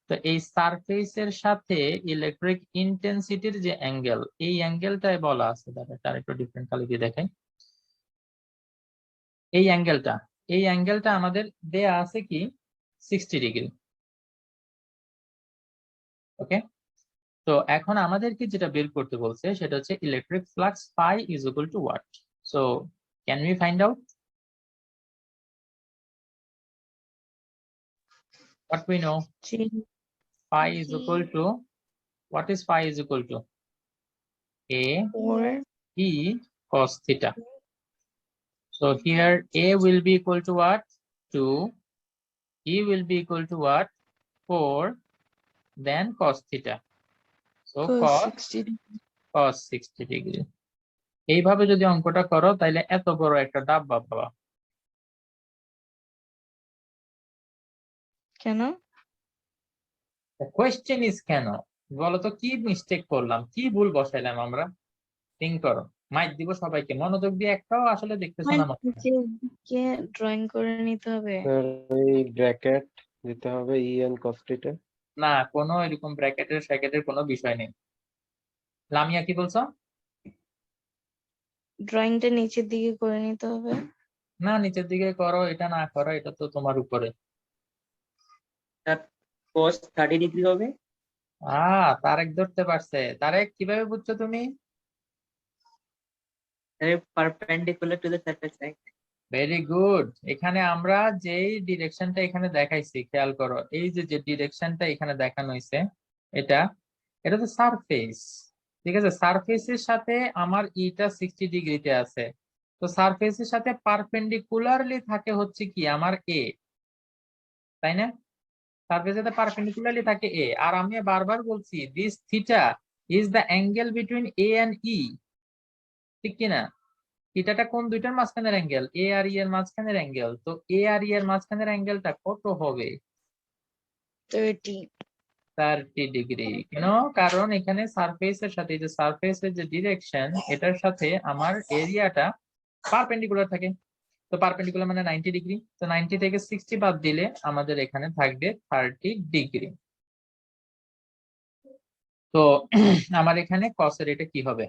তো এই সারফেসের সাথে ইলেকট্রিক ইন্টেন্সিটির যে অ্যাঙ্গেল, এই অ্যাঙ্গেলটাই বলা আছে, তার একটু ডিফারেন্ট কালার দিয়ে দেখাই। এই অ্যাঙ্গেলটা আমাদের দেয়া আছে কি 60 ডিগ্রি। ওকে, তো এখন আমাদেরকে যেটা বের করতে বলছে সেটা হচ্ছে electric flux phi is equal to what? So can we find out what we know? G Phi is G. equal to, what is phi is equal to? A 4 E cos theta. So here A will be equal to what? 2. E will be equal to what? 4. Then cos theta. So cos 60 degree. এইভাবে যদি অঙ্কটা করো তাহলে এত বড় একটা ডাব্বা পাবা। কেন? The question is কেন? বলো তো কি মিস্টেক করলাম, কি ভুল বসাইলাম আমরা? থিঙ্ক করো। মাইক দিব সবাইকে, মনোযোগ দিয়ে একটাও আসলে দেখতেছো না মনে হয়। কে ড্রয়িং করে নিতে হবে? স্যার এই ব্র্যাকেট দিতে হবে ই এন cos theta। না, কোনো এরকম ব্র্যাকেটের কোনো বিষয় নেই। লামিয়া কি বলছো? ড্রয়িংটা নিচের দিকে করে নিতে হবে। না, নিচের দিকে করো, এটা না করো, এটা তো তোমার উপরে। cos 30 ডিগ্রি হবে। তারেক ধরতে পারছে। তারেক কিভাবে বুঝছো তুমি? Perpendicular to the surface line. Very good. এখানে আমরা যেই ডিরেকশনটা এখানে দেখাইছি, খেয়াল করো, এই যে ডিরেকশনটা এখানে দেখানো হয়েছে, এটা এটা তো সারফেস, ঠিক আছে? সারফেসের সাথে আমার ইটা 60 ডিগ্রিতে আছে, তো সারফেসের সাথে পারপেন্ডিকুলারলি থাকে হচ্ছে কি আমার এ, তাই না? সারফেসের সাথে পারপেন্ডিকুলারলি থাকে এ, আর আমি বারবার বলছি this theta is the angle between A and E, ঠিক কিনা? থিটাটা কোন দুইটার মাঝখানের অ্যাঙ্গেল? এ আর ই এর মাঝখানের অ্যাঙ্গেল। তো এ আর ই এর মাঝখানের অ্যাঙ্গেলটা কত হবে? 30 ডিগ্রি। কেন? কারণ এখানে সারফেসের সাথে, যে সারফেসের যে ডিরেকশন, এটার সাথে আমার এরিয়াটা পারপেন্ডিকুলার থাকে। তো পারপেন্ডিকুলার মানে 90 ডিগ্রি। তো 90 থেকে 60 বাদ দিলে আমাদের এখানে থাকবে 30 ডিগ্রি। তো আমার এখানে কসের এটা কি হবে?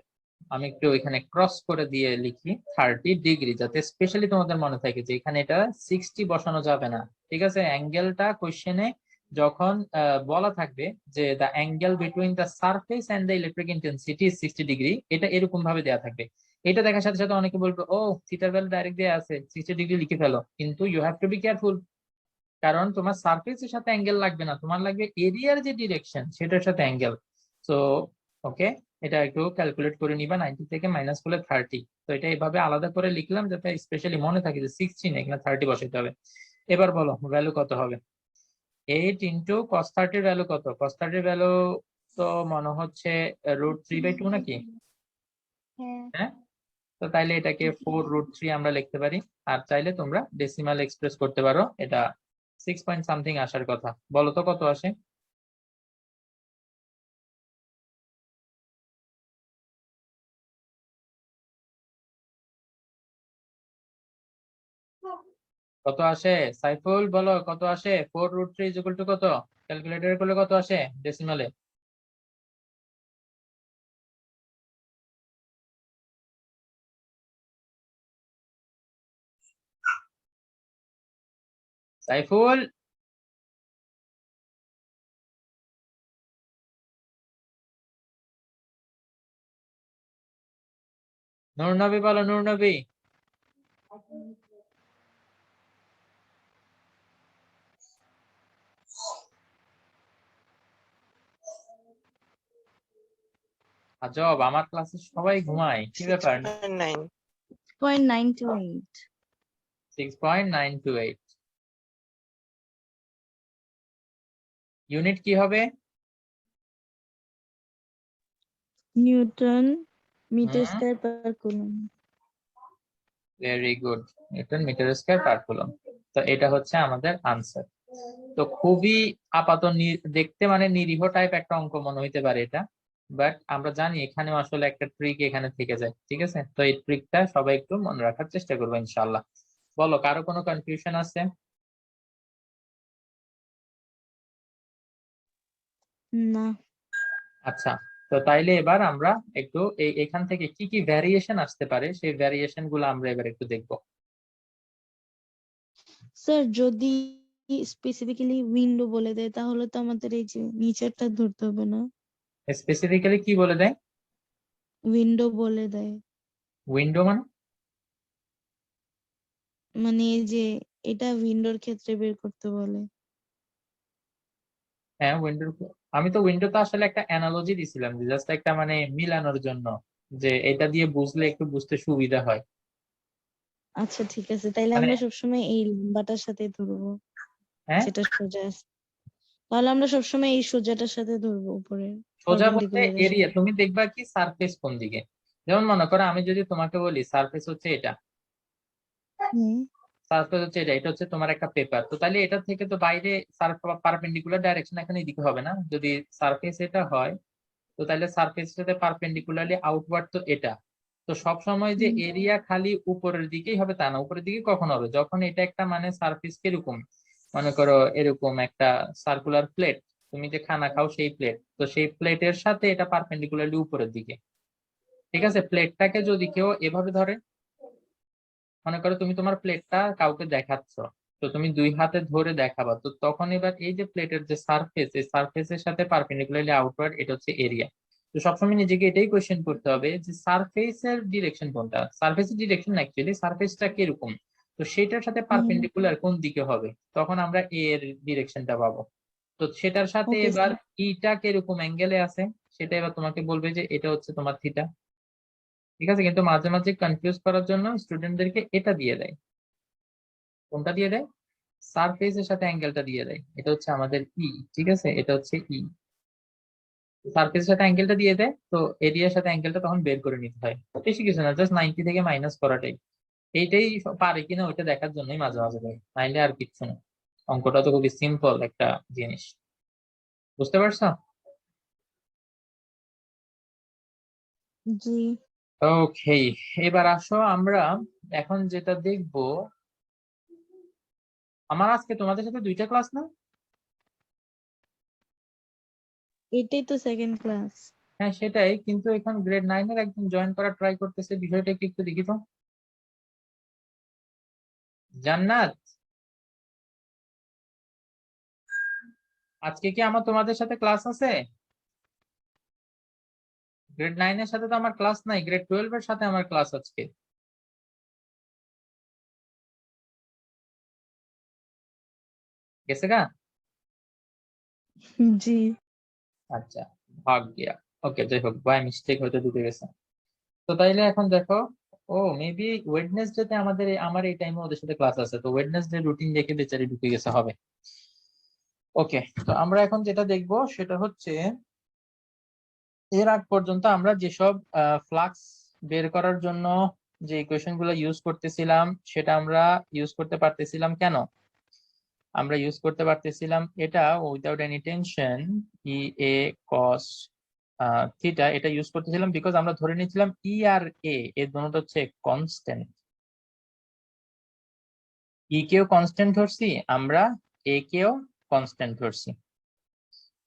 আমি একটু এখানে ক্রস করে দিয়ে লিখি 30 ডিগ্রি, যাতে স্পেশালি তোমাদের মনে থাকে যে এখানে এটা 60 বসানো যাবে না, ঠিক আছে? অ্যাঙ্গেলটা কোশ্চেনে যখন বলা থাকবে যে the angle between the surface and the electric intensity is 60 degree, এটা এরকম ভাবে দেওয়া থাকবে। এটা দেখার সাথে সাথে অনেকে বলবে ও থিটার ভ্যালু ডাইরেক্ট দেওয়া আছে, 60 ডিগ্রি লিখে ফেলো, কিন্তু you have to be careful, কারণ তোমার সারফেসের সাথে অ্যাঙ্গেল লাগবে না, তোমার লাগবে এরিয়ার যে ডিরেকশন সেটার সাথে অ্যাঙ্গেল। সো ওকে, এটা একটু ক্যালকুলেট করে নিবা, 90 থেকে মাইনাস করলে 30। তো এটা এইভাবে আলাদা করে লিখলাম যাতে স্পেশালি মনে থাকে যে 60 না, এখানে 30 বসাইতে হবে। এবার বলো ভ্যালু কত হবে? 8 ইন্টু cos 30 এর ভ্যালু কত? cos 30 এর ভ্যালু তো মনে হচ্ছে √3/2 নাকি? হ্যাঁ। হ্যাঁ, তো তাইলে এটাকে 4√3 আমরা লিখতে পারি। আর চাইলে তোমরা ডেসিমাল এক্সপ্রেস করতে পারো, এটা 6 পয়েন্ট সামথিং আসার কথা। বলো তো কত আসে? কত আসে সাইফুল, বলো কত আসে? 4√3 ইজ ইকুয়াল টু কত? ক্যালকুলেটর করলে কত আসে ডেসিমালে? সাইফুল, নূর নবী বলো, নূর নবী। আজব, আমার ক্লাসে সবাই ঘুমায়, কি ব্যাপার? 6.928 6.928 ইউনিট কি হবে? Newton metre hmm, square per coulomb. Very good, newton metre square per coulomb. তো এটা হচ্ছে আমাদের আনসার। তো খুবই আপাত দেখতে মানে নিরীহ টাইপ একটা অঙ্ক মনে হইতে পারে এটা, বাট আমরা জানি এখানেও আসলে একটা ট্রিক এখানে থেকে যায়। ঠিক আছে, তো এই ট্রিকটা সবাই একটু মনে রাখার চেষ্টা করবো ইনশাল্লাহ। বলো, কারো কোনো কনফিউশন আছে? না। আচ্ছা, তো তাইলে এবার আমরা একটু এখান থেকে কি কি ভ্যারিয়েশন আসতে পারে সেই ভ্যারিয়েশন গুলো আমরা এবার একটু দেখবো। স্যার যদি স্পেসিফিক্যালি উইন্ডো বলে দেয় তাহলে তো আমাদের এই যে নিচেরটা ধরতে হবে না? স্পেসিফিক্যালি কি বলে দেয়? উইন্ডো বলে দেয় উইন্ডো মানে? মানে এই যে এটা উইন্ডোর ক্ষেত্রে বের করতে বলে। হ্যাঁ, উইন্ডো। আমি তো উইন্ডোতে আসলে একটা অ্যানালজি দিছিলাম, জাস্ট একটা মানে মিলানোর জন্য, যে এটা দিয়ে বুঝলে একটু বুঝতে সুবিধা হয়। আচ্ছা ঠিক আছে, তাইলে মানে আমরা সবসময় এই লম্বাটার সাথে ধরবো হ্যাঁ, যেটা সোজা আছে। তাহলে আমরা সবসময় এই সোজাটার সাথে ধরবো, উপরে সোজা বলতে পারপেন্ডিকুলারের এরিয়া, সাথে। তুমি দেখবা কি সারফেস কোন দিকে। যেমন মনে করো আমি যদি তোমাকে বলি সারফেস হচ্ছে এটা, হুম সারফেস হচ্ছে এটা, এটা হচ্ছে তোমার একটা পেপার, তো তাহলে এটা থেকে তো বাইরে পারপেন্ডিকুলার ডাইরেকশন এখানে এদিকে হবে না। যদি সারফেস এটা হয়, তো তাহলে সারফেসের সাথে পারপেন্ডিকুলারলি আউটওয়ার্ড তো এটা। তো সব সময় যে হুম এরিয়া খালি উপরের দিকেই হবে তা না, উপরের দিকে কখন হবে, যখন এটা একটা মানে সারফেস কিরকম, মনে করো এরকম একটা সার্কুলার প্লেট, তুমি যে খানা খাও সেই প্লেট, তো সেই প্লেটের সাথে এটা পারপেন্ডিকুলারলি উপরের দিকে। ঠিক আছে, প্লেটটাকে যদি কেউ এভাবে ধরে, মনে করো তুমি তোমার প্লেটটা কাউকে দেখাচ্ছ, তো তুমি দুই হাতে ধরে দেখাবা, তো তখন এবার এই যে প্লেটের যে সারফেস, এই সারফেসের সাথে পারপেন্ডিকুলারলি আউটওয়ার্ড, এটা হচ্ছে এরিয়া। তো সবসময় নিজেকে এটাই কোয়েশ্চেন করতে হবে যে সারফেসের ডিরেকশন কোনটা, সারফেসের ডিরেকশন অ্যাকচুয়ালি সারফেসটা কিরকম, তো সেটার সাথে হুম পারপেন্ডিকুলার কোন দিকে হবে, তখন আমরা এ এর ডিরেকশনটা পাবো। তো সেটার সাথে ওকে এবার স্যার। ইটা কিরকম অ্যাঙ্গেলে আছে, সেটা এবার তোমাকে বলবে যে এটা হচ্ছে তোমার থিটা। ঠিক আছে, কিন্তু মাঝে মাঝে কনফিউজ করার জন্য স্টুডেন্টদেরকে এটা দিয়ে দেয়। কোনটা দিয়ে দেয়? সারফেসের সাথে অ্যাঙ্গেলটা দিয়ে দেয়, এটা হচ্ছে আমাদের ই। ঠিক আছে, এটা হচ্ছে ই। সারফেসের সাথে অ্যাঙ্গেলটা দিয়ে দেয়, তো এরিয়ার সাথে অ্যাঙ্গেলটা তখন বের করে নিতে হয়। বেশি কিছু না, জাস্ট 90 থেকে মাইনাস করাটাই। এইটাই পারে কিনা ওইটা দেখার জন্যই মাঝে মাঝে দেয়, নাইলে আর কিচ্ছু না। অঙ্কটা তো খুবই সিম্পল একটা জিনিস, বুঝতে পারছো? জি। ওকে, এবার আসো আমরা এখন যেটা দেখবো, আমার আজকে তোমাদের সাথে দুইটা ক্লাস না? এটাই তো সেকেন্ড ক্লাস। হ্যাঁ সেটাই, কিন্তু এখন গ্রেড 9 এর একদম জয়েন করার ট্রাই করতেছে, বিষয়টা কি একটু দেখি তো। জান্নাত, আজকে কি আমার তোমাদের সাথে ক্লাস আছে? গ্রেড 9 এর সাথে তো আমার ক্লাস নাই, গ্রেড 12 এর সাথে আমার ক্লাস আজকে। গেছে গা? জি। আচ্ছা, ভাগ গিয়া। ওকে, যাই হোক, বাই মিস্টেক হয়তো ঢুকে গেছে। তো তাইলে এখন দেখো, ও মেবি ওয়েডনেসডে তে আমার এই টাইমে ওদের সাথে ক্লাস আছে, তো ওয়েডনেসডে রুটিন দেখে বেচারি ঢুকে গেছে হবে। ওকে, তো আমরা এখন যেটা দেখবো সেটা হচ্ছে এর আগ পর্যন্ত আমরা যেসব ফ্লাক্স বের করার জন্য যে ইকুয়েশন গুলো ইউজ করতেছিলাম, সেটা আমরা ইউজ করতে পারতেছিলাম কেন? আমরা ইউজ করতে পারতেছিলাম এটা উইদাউট এনি টেনশন, ই এ কস থিটা, এটা ইউজ করতেছিলাম বিকজ আমরা ধরে নিয়েছিলাম ই আর এ এর দুটো হচ্ছে কনস্ট্যান্ট। ই কেও কনস্ট্যান্ট ধরছি আমরা, এ কেও কনস্ট্যান্ট ধরছি।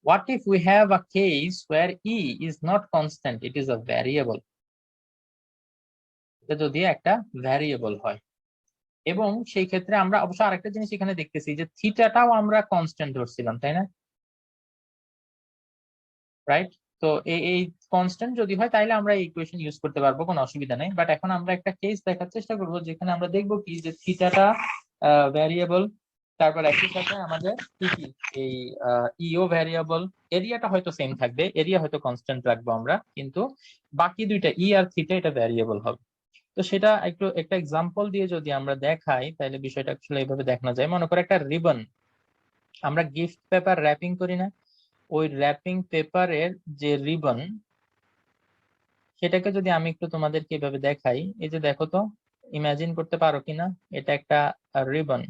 What if we have a case where e is not constant, it is a variable? এটা যদি একটা ভ্যারিয়েবল হয়, এবং সেই ক্ষেত্রে আমরা অবশ্য আরেকটা জিনিস এখানে দেখতেছি যে থিটাটাও আমরা কনস্ট্যান্ট ধরছিলাম, তাই না? রাইট? তো এই কনস্ট্যান্ট যদি হয় তাহলে আমরা এই ইকুয়েশন ইউজ করতে পারবো, কোনো অসুবিধা নেই। বাট এখন আমরা একটা কেস দেখার চেষ্টা করবো যেখানে আমরা দেখবো কি যে থিটাটা ভ্যারিয়েবল, তারপর একই সাথে আমাদের কি কি এই ইও ভ্যারিয়েবল, এরিয়াটা হয়তো সেম থাকবে, এরিয়া হয়তো কনস্ট্যান্ট রাখবো আমরা, কিন্তু বাকি দুইটা ই আর থিটা এটা ভ্যারিয়েবল হবে। তো সেটা একটু একটা এক্সাম্পল দিয়ে যদি আমরা দেখাই তাহলে বিষয়টা আসলে এইভাবে দেখানো যায়। মনে করো একটা রিবন, আমরা গিফট পেপার র্যাপিং করি না, ওই র্যাপিং পেপারের যে রিবন, সেটাকে যদি আমি একটু তোমাদেরকে এভাবে দেখাই, এই যে দেখো তো, ইমাজিন করতে পারো কিনা এটা একটা রিবন।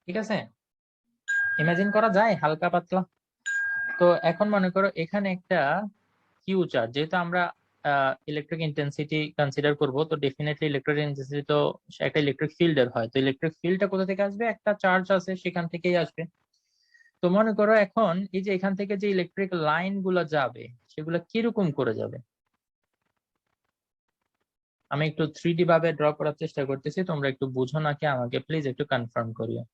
ঠিক আছে, ইমাজিন করা যায় হালকা পাতলা। তো এখন মনে করো এখানে একটা কিউ চার্জ, যেহেতু আমরা ইলেকট্রিক ইন্টেন্সিটি কনসিডার করব, তো ডেফিনেটলি ইলেকট্রিক ইন্টেন্সিটি তো একটা ইলেকট্রিক ফিল্ডের হয়, তো ইলেকট্রিক ফিল্ডটা কোথা থেকে আসবে, একটা চার্জ আছে সেখান থেকেই আসবে। তো মনে করো এখন এই যে এখান থেকে যে ইলেকট্রিক লাইন গুলা যাবে সেগুলো কিরকম করে যাবে, আমি একটু 3D ভাবে ড্র করার চেষ্টা করতেছি, তোমরা একটু বুঝো নাকি আমাকে প্লিজ একটু কনফার্ম করিও।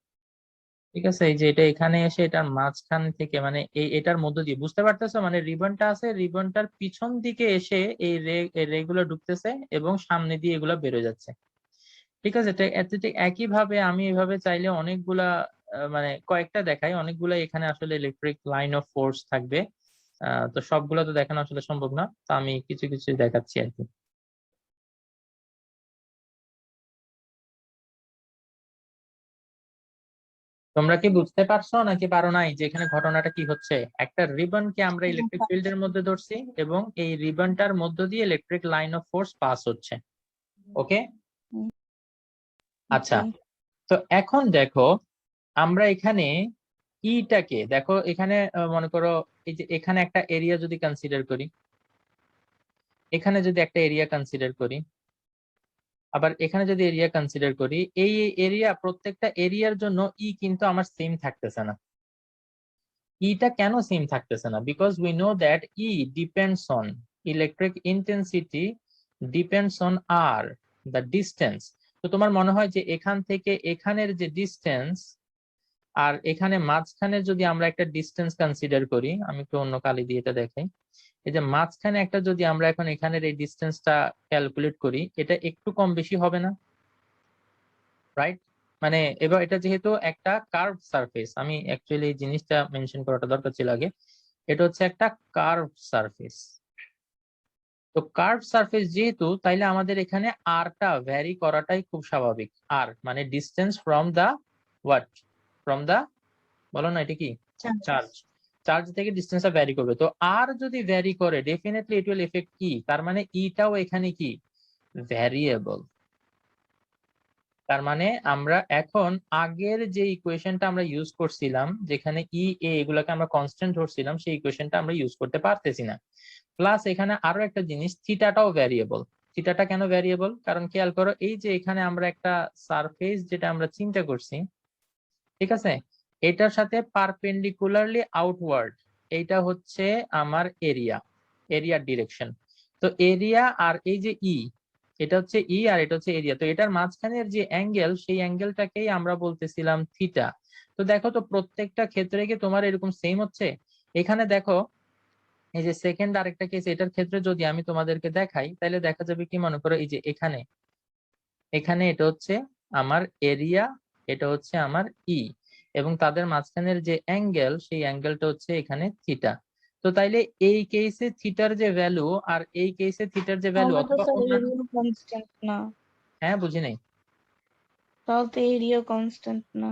ঠিক আছে, এই যে এটা এখানে এসে এটার মাঝখান থেকে মানে এটার মধ্য দিয়ে, বুঝতে পারতেছো, মানে রিবনটা আছে, রিবনটার পিছন দিকে এসে এই রে গুলো ঢুকতেছে এবং সামনে দিয়ে এগুলা বেরোয় যাচ্ছে। ঠিক আছে, ঠিক একই ভাবে আমি এভাবে চাইলে অনেকগুলা মানে কয়েকটা দেখাই, অনেকগুলা এখানে আসলে ইলেকট্রিক লাইন অফ ফোর্স থাকবে। তো সবগুলা তো দেখানো আসলে সম্ভব না, তো আমি কিছু কিছু দেখাচ্ছি আর কি। তোমরা কি বুঝতে পারছো নাকি পারো নাই যে এখানে ঘটনাটা কি হচ্ছে? একটা রিবনকে আমরা ইলেকট্রিক ফিল্ডের মধ্যে ধরছি এবং এই রিবনটার মধ্য দিয়ে electric line of force pass হচ্ছে। ওকে, আচ্ছা। তো এখন দেখো আমরা এখানে ইটাকে দেখো, এখানে মনে করো এই যে এখানে একটা এরিয়া যদি কনসিডার করি, এখানে যদি একটা এরিয়া কনসিডার করি, আবার এখানে যদি এরিয়া কনসিডার করি, এই এরিয়া প্রত্যেকটা এরিয়ার জন্য ই কিন্তু আমার সেম থাকতেছে না। ইটা কেন সেম থাকতেছে না? Because we know that E depends on electric intensity depends on are the distance. তো তোমার মনে হয় যে এখান থেকে এখানের যে ডিস্টেন্স আর এখানে মাঝখানে যদি আমরা একটা ডিস্টেন্স কনসিডার করি, আমি একটু অন্য কালি দিয়ে এটা দেখাই, এই যে মাঝখানে একটা যদি আমরা এখন এখানের এই ডিস্টেন্সটা ক্যালকুলেট করি, এটা একটু কম বেশি হবে না? রাইট, মানে এবার এটা যেহেতু একটা কার্ভ সারফেস, আমি অ্যাকচুয়ালি এই জিনিসটা মেনশন করাটা দরকার ছিল আগে, এটা হচ্ছে একটা কার্ভ সারফেস। তো কার্ভ সারফেস যেহেতু, তাইলে আমাদের এখানে আরটা ভ্যারি করাটাই খুব স্বাভাবিক। আর মানে distance from the what, from the, বলো না এটা কি, চার্জ, চার্জ থেকে ডিস্টেন্সটা ভ্যারি করবে। তো আর যদি ভ্যারি করে ডেফিনেটলি ইট উইল এফেক্ট কি, তার মানে ইটাও এখানে কি ভ্যারিয়েবল। তার মানে আমরা এখন আগের যে ইকুয়েশনটা আমরা ইউজ করছিলাম, যেখানে ই এ এগুলাকে আমরা কনস্ট্যান্ট ধরছিলাম, সেই ইকুয়েশনটা আমরা ইউজ করতে পারতেছি না। প্লাস এখানে আরো একটা জিনিস, থিটাটাও ভ্যারিয়েবল। থিটাটা কেন ভ্যারিয়েবল? কারণ খেয়াল করো এই যে এখানে আমরা একটা সারফেস যেটা আমরা চিন্তা করছি, ঠিক আছে, এটার সাথে পারপেন্ডিকুলারলি আউটওয়ার্ড, এইটা হচ্ছে আমার এরিয়া, এরিয়ার ডিরেকশন। তো এরিয়া আর এই যে ই, এটা হচ্ছে ই আর এটা হচ্ছে এরিয়া, তো এটার মাঝখানের যে অ্যাঙ্গেল, সেই অ্যাঙ্গেলটাকেই আমরা বলতেছিলাম থিটা। তো দেখো তো প্রত্যেকটা ক্ষেত্রে কি তোমার এরকম সেম হচ্ছে? এখানে দেখো এই যে সেকেন্ড আরেকটা কেস, এটার ক্ষেত্রে যদি আমি তোমাদেরকে দেখাই, তাহলে দেখা যাবে কি, মনে করো এই যে এখানে, এখানে এটা হচ্ছে আমার এরিয়া, এটা হচ্ছে আমার ই, এবং তাদের মাঝখানের যে অ্যাঙ্গেল, সেই অ্যাঙ্গেলটা হচ্ছে এখানে থিটা। তো তাইলে এই কেসে থিটার যে ভ্যালু আর এই কেসে থিটার যে ভ্যালু, তাহলে তো অথবা স্যার অন্যান্য, এরিয়া কনস্ট্যান্ট না। হ্যাঁ বুঝি নাই। তাহলে তো এরিয়া কনস্ট্যান্ট না।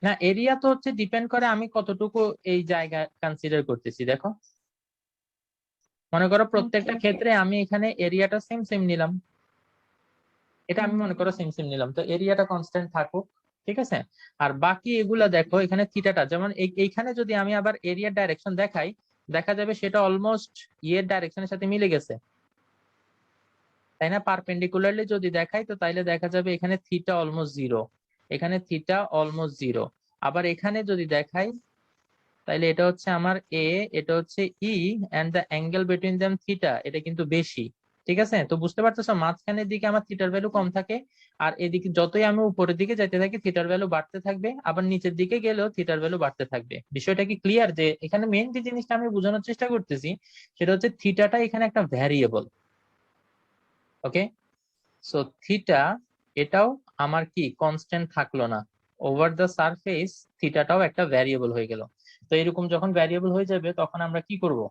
না, এরিয়া তো হচ্ছে ডিপেন্ড করে আমি কতটুকু এই জায়গা কনসিডার করতেছি। দেখো মনে করো প্রত্যেকটা Okay. ক্ষেত্রে আমি এখানে এরিয়াটা সেম সেম নিলাম, এটা আমি মনে করো সেম সেম নিলাম, তো এরিয়াটা কনস্ট্যান্ট থাকুক, ঠিক আছে। আর বাকি এগুলা দেখো, এখানে থিটাটা যেমন এইখানে যদি আমি আবার এরিয়ার ডাইরেকশন দেখাই, দেখা যাবে সেটা অলমোস্ট ইয়ের ডাইরেকশনের সাথে মিলে গেছে, তাই না? পারপেন্ডিকুলারলি যদি দেখাই, তো তাইলে দেখা যাবে এখানে থিটা অলমোস্ট জিরো, এখানে থিটা অলমোস্ট জিরো। আবার এখানে যদি দেখাই, তাইলে এটা হচ্ছে আমার এ, এটা হচ্ছে E, and the angle between them theta, এটা কিন্তু বেশি। ঠিক আছে, তো বুঝতে পারতেছো মাঝখানের দিকে আমার থিটার ভ্যালু কম থাকে, আর এদিকে যতই আমি উপরের দিকে যাইতে থাকি থিটার ভ্যালু বাড়তে থাকবে, আবার নিচের দিকে গেলেও থিটার ভ্যালু বাড়তে থাকবে। বিষয়টা কি ক্লিয়ার? যে এখানে মেইন যে জিনিসটা আমি বোঝানোর চেষ্টা করতেছি, সেটা হচ্ছে থিটাটা এখানে একটা ভ্যারিয়েবল। ওকে, সো থিটা এটাও আমার কি কনস্ট্যান্ট থাকলো না, ওভার দ্য সারফেস থিটাটাও একটা ভ্যারিয়েবল হয়ে গেল। তো এরকম যখন ভ্যারিয়েবল হয়ে যাবে, তখন আমরা কি করব,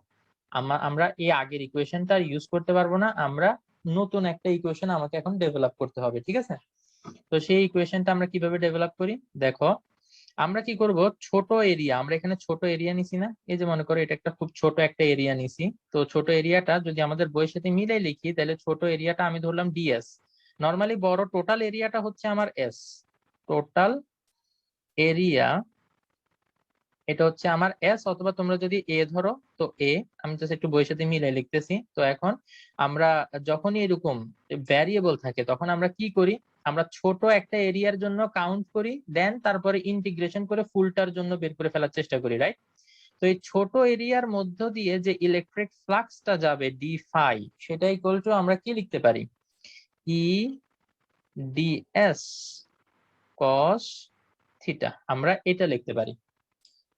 আমরা এই আগের ইকুয়েশনটা ইউজ করতে পারবো না, আমরা নতুন একটা ইকুয়েশন আমাকে এখন ডেভেলপ করতে হবে। ঠিক আছে, তো সেই ইকুয়েশনটা আমরা কিভাবে ডেভেলপ করি দেখো, আমরা কি করব, ছোট এরিয়া, আমরা এখানে ছোট এরিয়া নিছি না, এই যে মনে করো এটা একটা খুব ছোট একটা এরিয়া নিছি, তো ছোট এরিয়াটা যদি আমাদের বইয়ের সাথে মিলাই লিখি, তাহলে ছোট এরিয়াটা আমি ধরলাম ডিএস। নরমালি বড় টোটাল এরিয়াটা হচ্ছে আমার এস, টোটাল এরিয়া, এটা হচ্ছে আমার এস, অথবা তোমরা যদি এ ধরো তো এ, আমি জাস্ট একটু বইয়ের সাথে মিলাই লিখতেছি। তো এখন আমরা যখনই এরকম ভ্যারিয়েবল থাকে তখন আমরা কি করি, আমরা ছোট একটা এরিয়ার জন্য কাউন্ট করি, দেন তারপরে ইন্টিগ্রেশন করে ফুলটার জন্য বের করে ফেলার চেষ্টা করি, রাইট? তো এই ছোট এরিয়ার মধ্য দিয়ে যে ইলেকট্রিক ফ্লাক্সটা যাবে ডি ফাই, সেটা ইকুয়াল টু আমরা কি লিখতে পারি, ই ডিএস কস থিটা, আমরা এটা লিখতে পারি।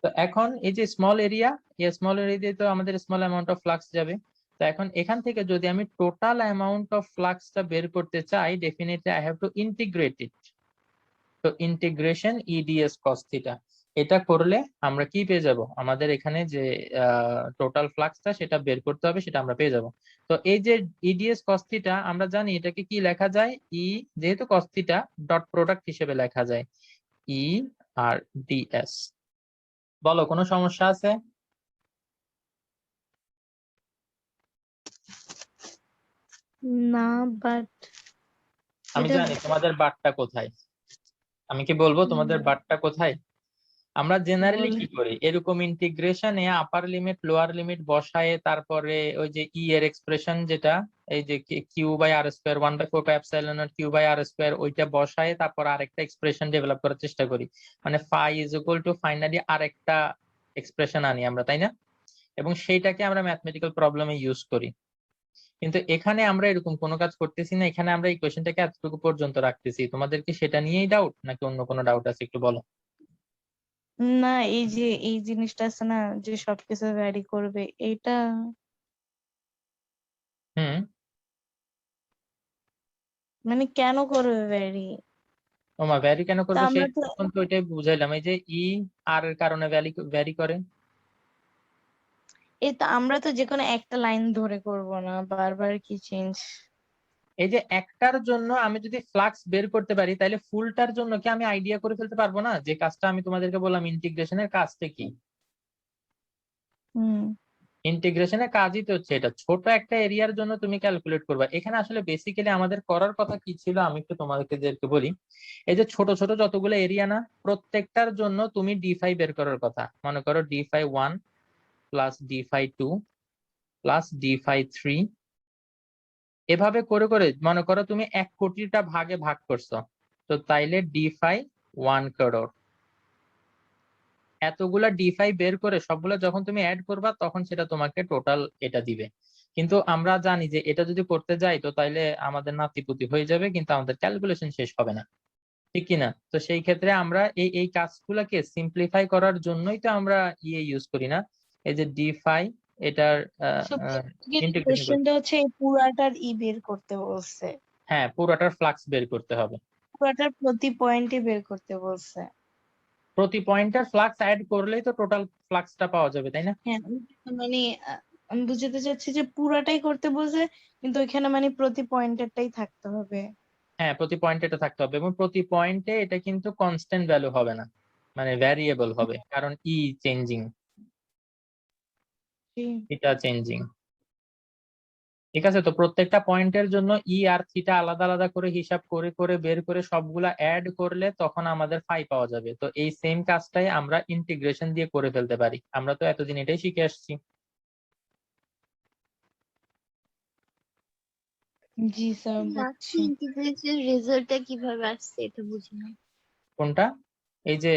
তো এখন এই যে স্মল এরিয়া, এই স্মল এরিয়া দিয়ে তো আমাদের স্মল অ্যামাউন্ট অফ ফ্লাক্স যাবে। তো এখন এখান থেকে যদি আমি টোটাল অ্যামাউন্ট অফ ফ্লাক্সটা বের করতে চাই, definitely I have to integrate it. তো ইন্টিগ্রেশন ইডিএস কস থিটা, এটা করলে আমরা কি পেয়ে যাব, আমাদের এখানে যে টোটাল ফ্লাক্সটা সেটা বের করতে হবে, সেটা আমরা পেয়ে যাব। তো এই যে ইডিএস কস থিটা, আমরা জানি এটাকে কি লেখা যায়, ই যেহেতু কস থিটা ডট প্রোডাক্ট হিসেবে লেখা যায় ই আর ডিএস। বলো কোনো সমস্যা আছে? না, বাট আমি এটা জানি তোমাদের বাটটা কোথায়, আমি কি বলবো তোমাদের বাটটা কোথায়? আমরা জেনারেলি বল। কি করি, এরকম ইন্টিগ্রেশনে আপার লিমিট লোয়ার লিমিট বসায়, তারপরে ওই যে ই এর এক্সপ্রেশন যেটা, এই যে q by r square 1/4 q by r square, ওইটা বসায় তারপর আরেকটা এক্সপ্রেশন ডেভেলপ করার চেষ্টা করি, মানে phi is equal to finally আরেকটা এক্সপ্রেশন আনি আমরা, তাই না? এবং সেইটাকে আমরা ম্যাথমেটিক্যাল প্রবলেমে ইউজ করি। কিন্তু এখানে আমরা এরকম কোনো কাজ করতেছি না, এখানে আমরা ইকুয়েশনটাকে এতটুকু পর্যন্ত রাখতেছি। তোমাদের কি সেটা নিয়েই ডাউট, নাকি অন্য কোনো ডাউট আছে, একটু বলো। না, এই যে এই জিনিসটা আছে না, যে সবকিছু ভ্যারি করবে, এটা হুম, মানে কেন করবে ভ্যারি? ওমা ভ্যারি কেন তা করবে, আমরা সেই তো তখন তো ওইটাই বুঝাইলাম, এই যে ই আর এর কারণে ভ্যারি করে। আমরা তো যে কোনো একটা লাইন ধরে করব না, বারবার কি চেঞ্জ? এই যে একটার জন্য আমি যদি ফ্লাক্স বের করতে পারি, তাহলে ফুলটার জন্য কি আমি আইডিয়া করে ফেলতে পারবো না, যে কাজটা আমি তোমাদেরকে বললাম ইন্টিগ্রেশনের কাজটা কি? হুম। ইন্টিগ্রেশনের কাজই তো হচ্ছে এটা, ছোট একটা এরিয়ার জন্য তুমি ক্যালকুলেট করবা। এখানে আসলে বেসিক্যালি আমাদের করার কথা কি ছিল, আমি একটু তোমাদেরকে বলি। এই যে ছোট ছোট যতগুলো এরিয়া না, প্রত্যেকটার জন্য তুমি ডি5 বের করার কথা। মনে করো ডি5 1 প্লাস ডি5 2 প্লাস ডি5 3, এভাবে করে করে মনে করো তুমি 1 কোটিটা ভাগে ভাগ করছো, তো তাইলে ডি5 1 করোড়। এতগুলা ডি5 বের করে সবগুলা যখন তুমি অ্যাড করবা, তখন সেটা তোমাকে টোটাল এটা দিবে। কিন্তু আমরা জানি যে এটা যদি করতে যাই তো তাইলে আমাদের নাতিপুতি হয়ে যাবে, কিন্তু আমাদের ক্যালকুলেশন শেষ হবে না, ঠিক কিনা? তো সেই ক্ষেত্রে আমরা এই এই কাজগুলোকে সিম্পলিফাই করার জন্যই তো আমরা ইউজ করি না, এই যে ডি5 এটার ইন্টিগ্রেশন করি। কোশ্চেনটা হচ্ছে এই পুরাটার বের করতে বলছে, হ্যাঁ, পুরোটার ফ্লাক্স বের করতে হবে, পুরাটার প্রতি পয়েন্টে বের করতে বলছে। প্রতি পয়েন্টের ফ্লাক্স অ্যাড করলেই তো টোটাল ফ্লাক্সটা পাওয়া যাবে, তাই না? হ্যাঁ, মানে আমি বুঝাতে চাচ্ছি যে পুরাটাই করতে বলছে, কিন্তু ওইখানে মানে প্রতি পয়েন্টেরটাই থাকতে হবে। হ্যাঁ, প্রতি পয়েন্টে এটা থাকতে হবে, এবং প্রতি পয়েন্টে এটা কিন্তু কনস্ট্যান্ট ভ্যালু হবে না, মানে ভ্যারিয়েবল হবে, কারণ ই চেঞ্জিং, জি। Theta changing. ঠিক আছে, তো প্রত্যেকটা পয়েন্টের জন্য ই আর থিটা আলাদা আলাদা করে হিসাব করে করে বের করে সবগুলা অ্যাড করলে তখন আমাদের ফাই পাওয়া যাবে। তো এই সেম কাজটাই আমরা ইন্টিগ্রেশন দিয়ে করে ফেলতে পারি, আমরা তো এতদিন এটাই শিখে আসছি। জি স্যার, লাস্ট বুঝছি। ইন্টিগ্রেশন রেজাল্টটা কিভাবে আসছে এটা বুঝি না। কোনটা? এই যে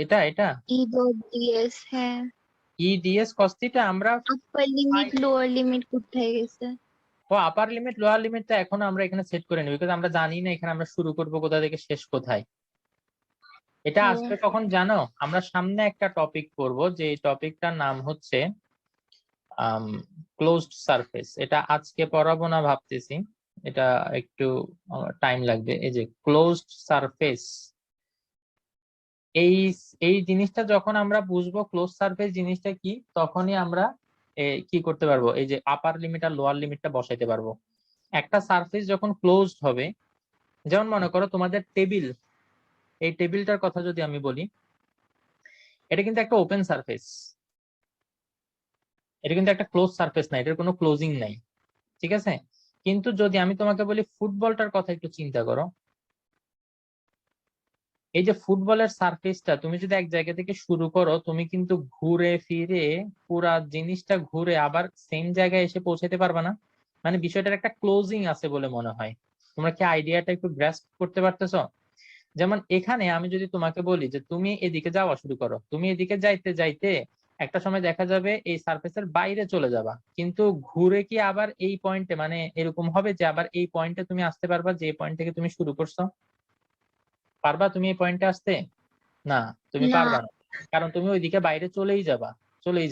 এটা এটা ই ডট ডিএস, হ্যাঁ, ই ডিএস কস থিটা আমরা আপার লিমিট লোয়ার লিমিট কোথায় গেছে? আপার লিমিট লোয়ার লিমিটটা এখন আমরা এখানে সেট করে নিই, বিকজ আমরা জানি না এখানে আমরা শুরু করব কোথা থেকে শেষ কোথায়। এটা ও, আসবে কখন জানো, আমরা সামনে একটা টপিক পড়ব, যে টপিকটার নাম হচ্ছে ক্লোজড সারফেস। এটা আজকে পড়াবো না ভাবতেছি, এটা একটু টাইম লাগবে। এই যে ক্লোজড সারফেস, এই এই জিনিসটা যখন আমরা বুঝবো ক্লোজ সারফেস জিনিসটা কি, তখনই আমরা কি করতে পারবো, এই যে আপার লিমিট আর লোয়ার লিমিটটা বসাইতে পারবো। একটা সারফেস যখন ক্লোজড হবে, যেমন মনে করো তোমাদের টেবিল, এই টেবিলটার কথা যদি আমি বলি, এটা কিন্তু একটা ওপেন সারফেস, এটা কিন্তু একটা ক্লোজ সারফেস না, এটার কোনো ক্লোজিং নাই, ঠিক আছে? কিন্তু যদি আমি তোমাকে বলি ফুটবলটার কথা একটু চিন্তা করো, এই যে ফুটবলের সারফেসটা তুমি যদি এক জায়গা থেকে শুরু করো, তুমি কিন্তু ঘুরে ফিরে পুরা জিনিসটা ঘুরে আবার সেম জায়গায় এসে পৌঁছাতে পারবে না। মানে বিষয়টার একটা ক্লোজিং আছে বলে মনে হয়। তোমরা কি আইডিয়াটা একটু গ্রাস্প করতে পারতেছো? যেমন এখানে আমি যদি তোমাকে বলি যে তুমি এদিকে যাওয়া শুরু করো, তুমি এদিকে যাইতে যাইতে একটা সময় দেখা যাবে এই সারফেসের বাইরে চলে যাবা, কিন্তু ঘুরে কি আবার এই পয়েন্টে, মানে এরকম হবে যে আবার এই পয়েন্টে তুমি আসতে পারবা যে পয়েন্ট থেকে তুমি শুরু করছো? পারবা তুমি এই পয়েন্টে আসতে? না, তুমি না। পারবা না, কারণ তুমি ওইদিকে বাইরে চলেই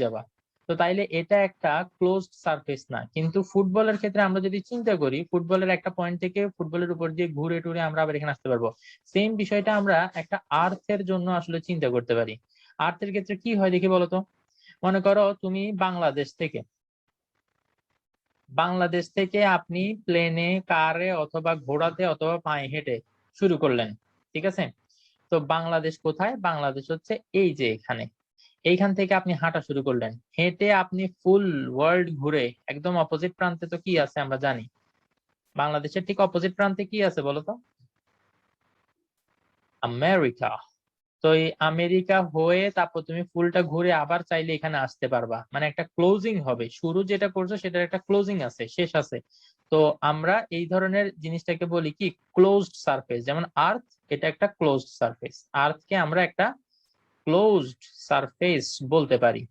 যাবা। তো তাইলে এটা একটা ক্লোজড সারফেস না। কিন্তু ফুটবলের ক্ষেত্রে আমরা যদি চিন্তা করি, ফুটবলের একটা পয়েন্ট থেকে ফুটবলের উপর দিয়ে ঘুরে টুরে আমরা আবার এখানে আসতে পারবো। সেম বিষয়টা আমরা একটা আর্থের জন্য আসলে চিন্তা করতে পারি। আর্থের ক্ষেত্রে কি হয় দেখি বলতো। মনে করো তুমি বাংলাদেশ থেকে আপনি প্লেনে, কারে অথবা ঘোড়াতে অথবা পায়ে হেঁটে শুরু করলেন, ঠিক আছে? তো বাংলাদেশ কোথায়? বাংলাদেশ হচ্ছে এই যে এখানে। এইখান থেকে আপনি হাঁটা শুরু করলেন, হেঁটে আপনি ফুল ওয়ার্ল্ড ঘুরে একদম অপোজিট প্রান্তে তো কি আছে আমরা জানি। বাংলাদেশের ঠিক অপোজিট প্রান্তে কি আছে বলতো? আমেরিকা। তো এই আমেরিকা হয়ে তারপর তুমি ফুলটা ঘুরে আবার চাইলে এখানে আসতে পারবা, মানে একটা ক্লোজিং হবে। শুরু যেটা করছো সেটার একটা ক্লোজিং আছে, শেষ আছে। তো আমরা এই ধরনের জিনিসটাকে বলি কি ক্লোজড সারফেস। যেমন আর্থ, এটা একটা ক্লোজড সারফেস। আর্থকে আমরা একটা ক্লোজড সারফেস বলতে পারি।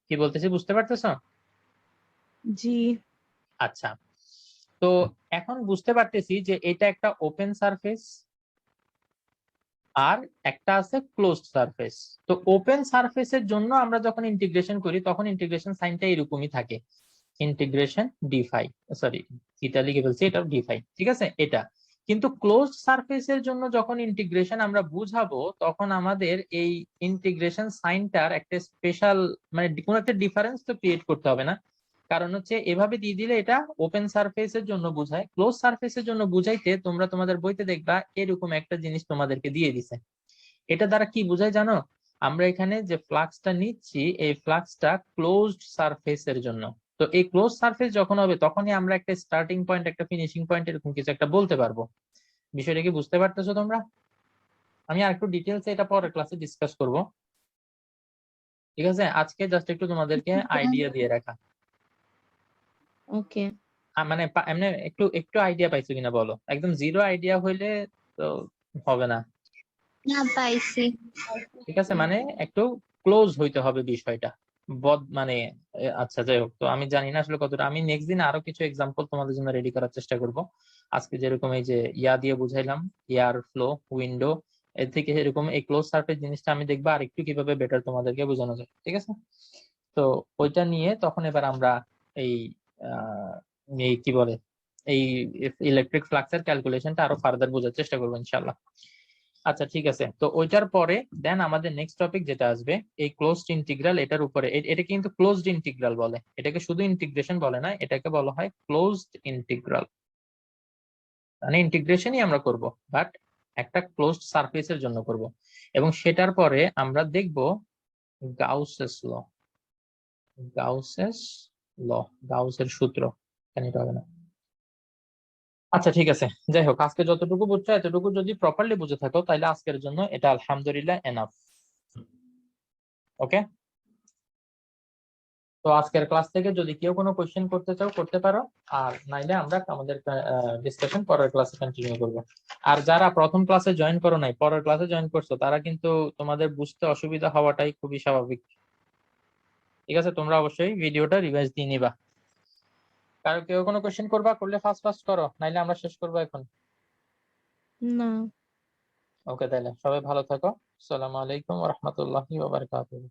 কি বলতেছি বুঝতে পারতেছো? জি। আচ্ছা, তো এখন বুঝতে পারতেছি যে এটা একটা ওপেন সারফেস আর একটা আছে ক্লোজড সারফেস। তো ওপেন সারফেসের জন্য আমরা যখন ইন্টিগ্রেশন করি তখন ইন্টিগ্রেশন সাইনটা এরকমই থাকে, ইন্টিগ্রেশন ডি5, সরি থিটা লিখে বলছি, এটা ডি5, ঠিক আছে এটা। কিন্তু ক্লোজড সারফেসের জন্য যখন ইন্টিগ্রেশন আমরা বুঝাবো তখন আমাদের এই ইন্টিগ্রেশন সাইনটার একটা স্পেশাল, মানে কোনো একটা ডিফারেন্স তো ক্রিয়েট করতে হবে না। কারণ হচ্ছে এভাবে দিয়ে দিলে এটা ওপেন সারফেসের জন্য বুঝায়, ক্লোজ সারফেসের জন্য বুঝাইতে তোমরা তোমাদের বইতে দেখবা এরকম একটা জিনিস তোমাদেরকে দিয়ে দিছে। এটা দ্বারা কি বোঝায় জানো? আমরা এখানে যে ফ্লাক্সটা নিচ্ছি এই ফ্লাক্সটা ক্লোজড সারফেসের জন্য। তো এই ক্লোজ সারফেস যখন হবে তখনই আমরা একটা স্টার্টিং পয়েন্ট, একটা ফিনিশিং পয়েন্ট এরকম কিছু একটা বলতে পারবো। বিষয়টা কি বুঝতে পারতেছো তোমরা? আমি আর একটু ডিটেলসে এটা পরের ক্লাসে ডিসকাস করব, ঠিক আছে? আজকে জাস্ট একটু তোমাদেরকে আইডিয়া দিয়ে রাখা। ওকে। মানে এমনি একটু একটু আইডিয়া পাইছো কিনা বলো? একদম জিরো আইডিয়া হইলে তো হবে না, না, পাইছি। ঠিক আছে? মানে একটু ক্লোজ হইতে হবে বিষয়টা, মানে আচ্ছা যাই হোক। তো আমি জানি না আসলে কতটা, আমি নেক্সট দিন আরো কিছু এক্সাম্পল তোমাদের জন্য রেডি করার চেষ্টা করব। আজকে যেরকম এই যে ইয়া দিয়ে বুঝাইলাম, এয়ার ফ্লো, উইন্ডো, এর থেকে এরকম এই ক্লোজ সারফেস জিনিসটা আমি দেখবো আর একটু কিভাবে বেটার তোমাদেরকে বোঝানো যায়, ঠিক আছে? তো ওইটা নিয়ে তখন এবার আমরা এই এই কি বলে এই ইলেকট্রিক ফ্লাক্সের ক্যালকুলেশনটা আরো ফার্দার বোঝার চেষ্টা করবো ইনশাআল্লাহ। আচ্ছা ঠিক আছে, তো ওইটার পরে দেন আমাদের নেক্সট টপিক যেটা আসবে এই ক্লোজড ইন্টিগ্রাল। এটার উপরে এটা কিন্তু ক্লোজড ইন্টিগ্রাল বলে, এটাকে শুধু ইন্টিগ্রেশন বলে না, এটাকে বলা হয় ক্লোজড ইন্টিগ্রাল। মানে ইন্টিগ্রেশনই আমরা করব, বাট একটা ক্লোজড সারফেসের জন্য করব। এবং সেটার পরে আমরা দেখব গাউসেস ল, গাউসেস ল, গাউসের সূত্র। এখানে এটা হবে না। আচ্ছা ঠিক আছে, যাই হোক আজকে যতটুকু বুঝছো এতটুকু যদি প্রপারলি বুঝে থাকো তাহলে আজকের জন্য এটা আলহামদুলিল্লাহ এনাফ। ওকে, তো আজকের ক্লাস থেকে যদি কেউ কোনো কোশ্চেন করতে চাও করতে পারো, আর নাইলে আমরা আমাদের ডিসকাশন পরের ক্লাসে কন্টিনিউ করব। আর যারা প্রথম ক্লাসে জয়েন করো নাই পরের ক্লাসে জয়েন করছো তারা কিন্তু তোমাদের বুঝতে অসুবিধা হওয়াটাই খুবই স্বাভাবিক, ঠিক আছে? তোমরা অবশ্যই ভিডিওটা রিভাইজ দিয়ে নিবা। কারো কেউ কোনো কোশ্চেন করবা, করলে ফাস্ট ফাস্ট করো, নাইলে আমরা শেষ করবো এখন। না। ওকে, তাহলে সবাই ভালো থাকো। আসসালামু আলাইকুম ওয়া রাহমাতুল্লাহি ওয়া বারাকাতুহু।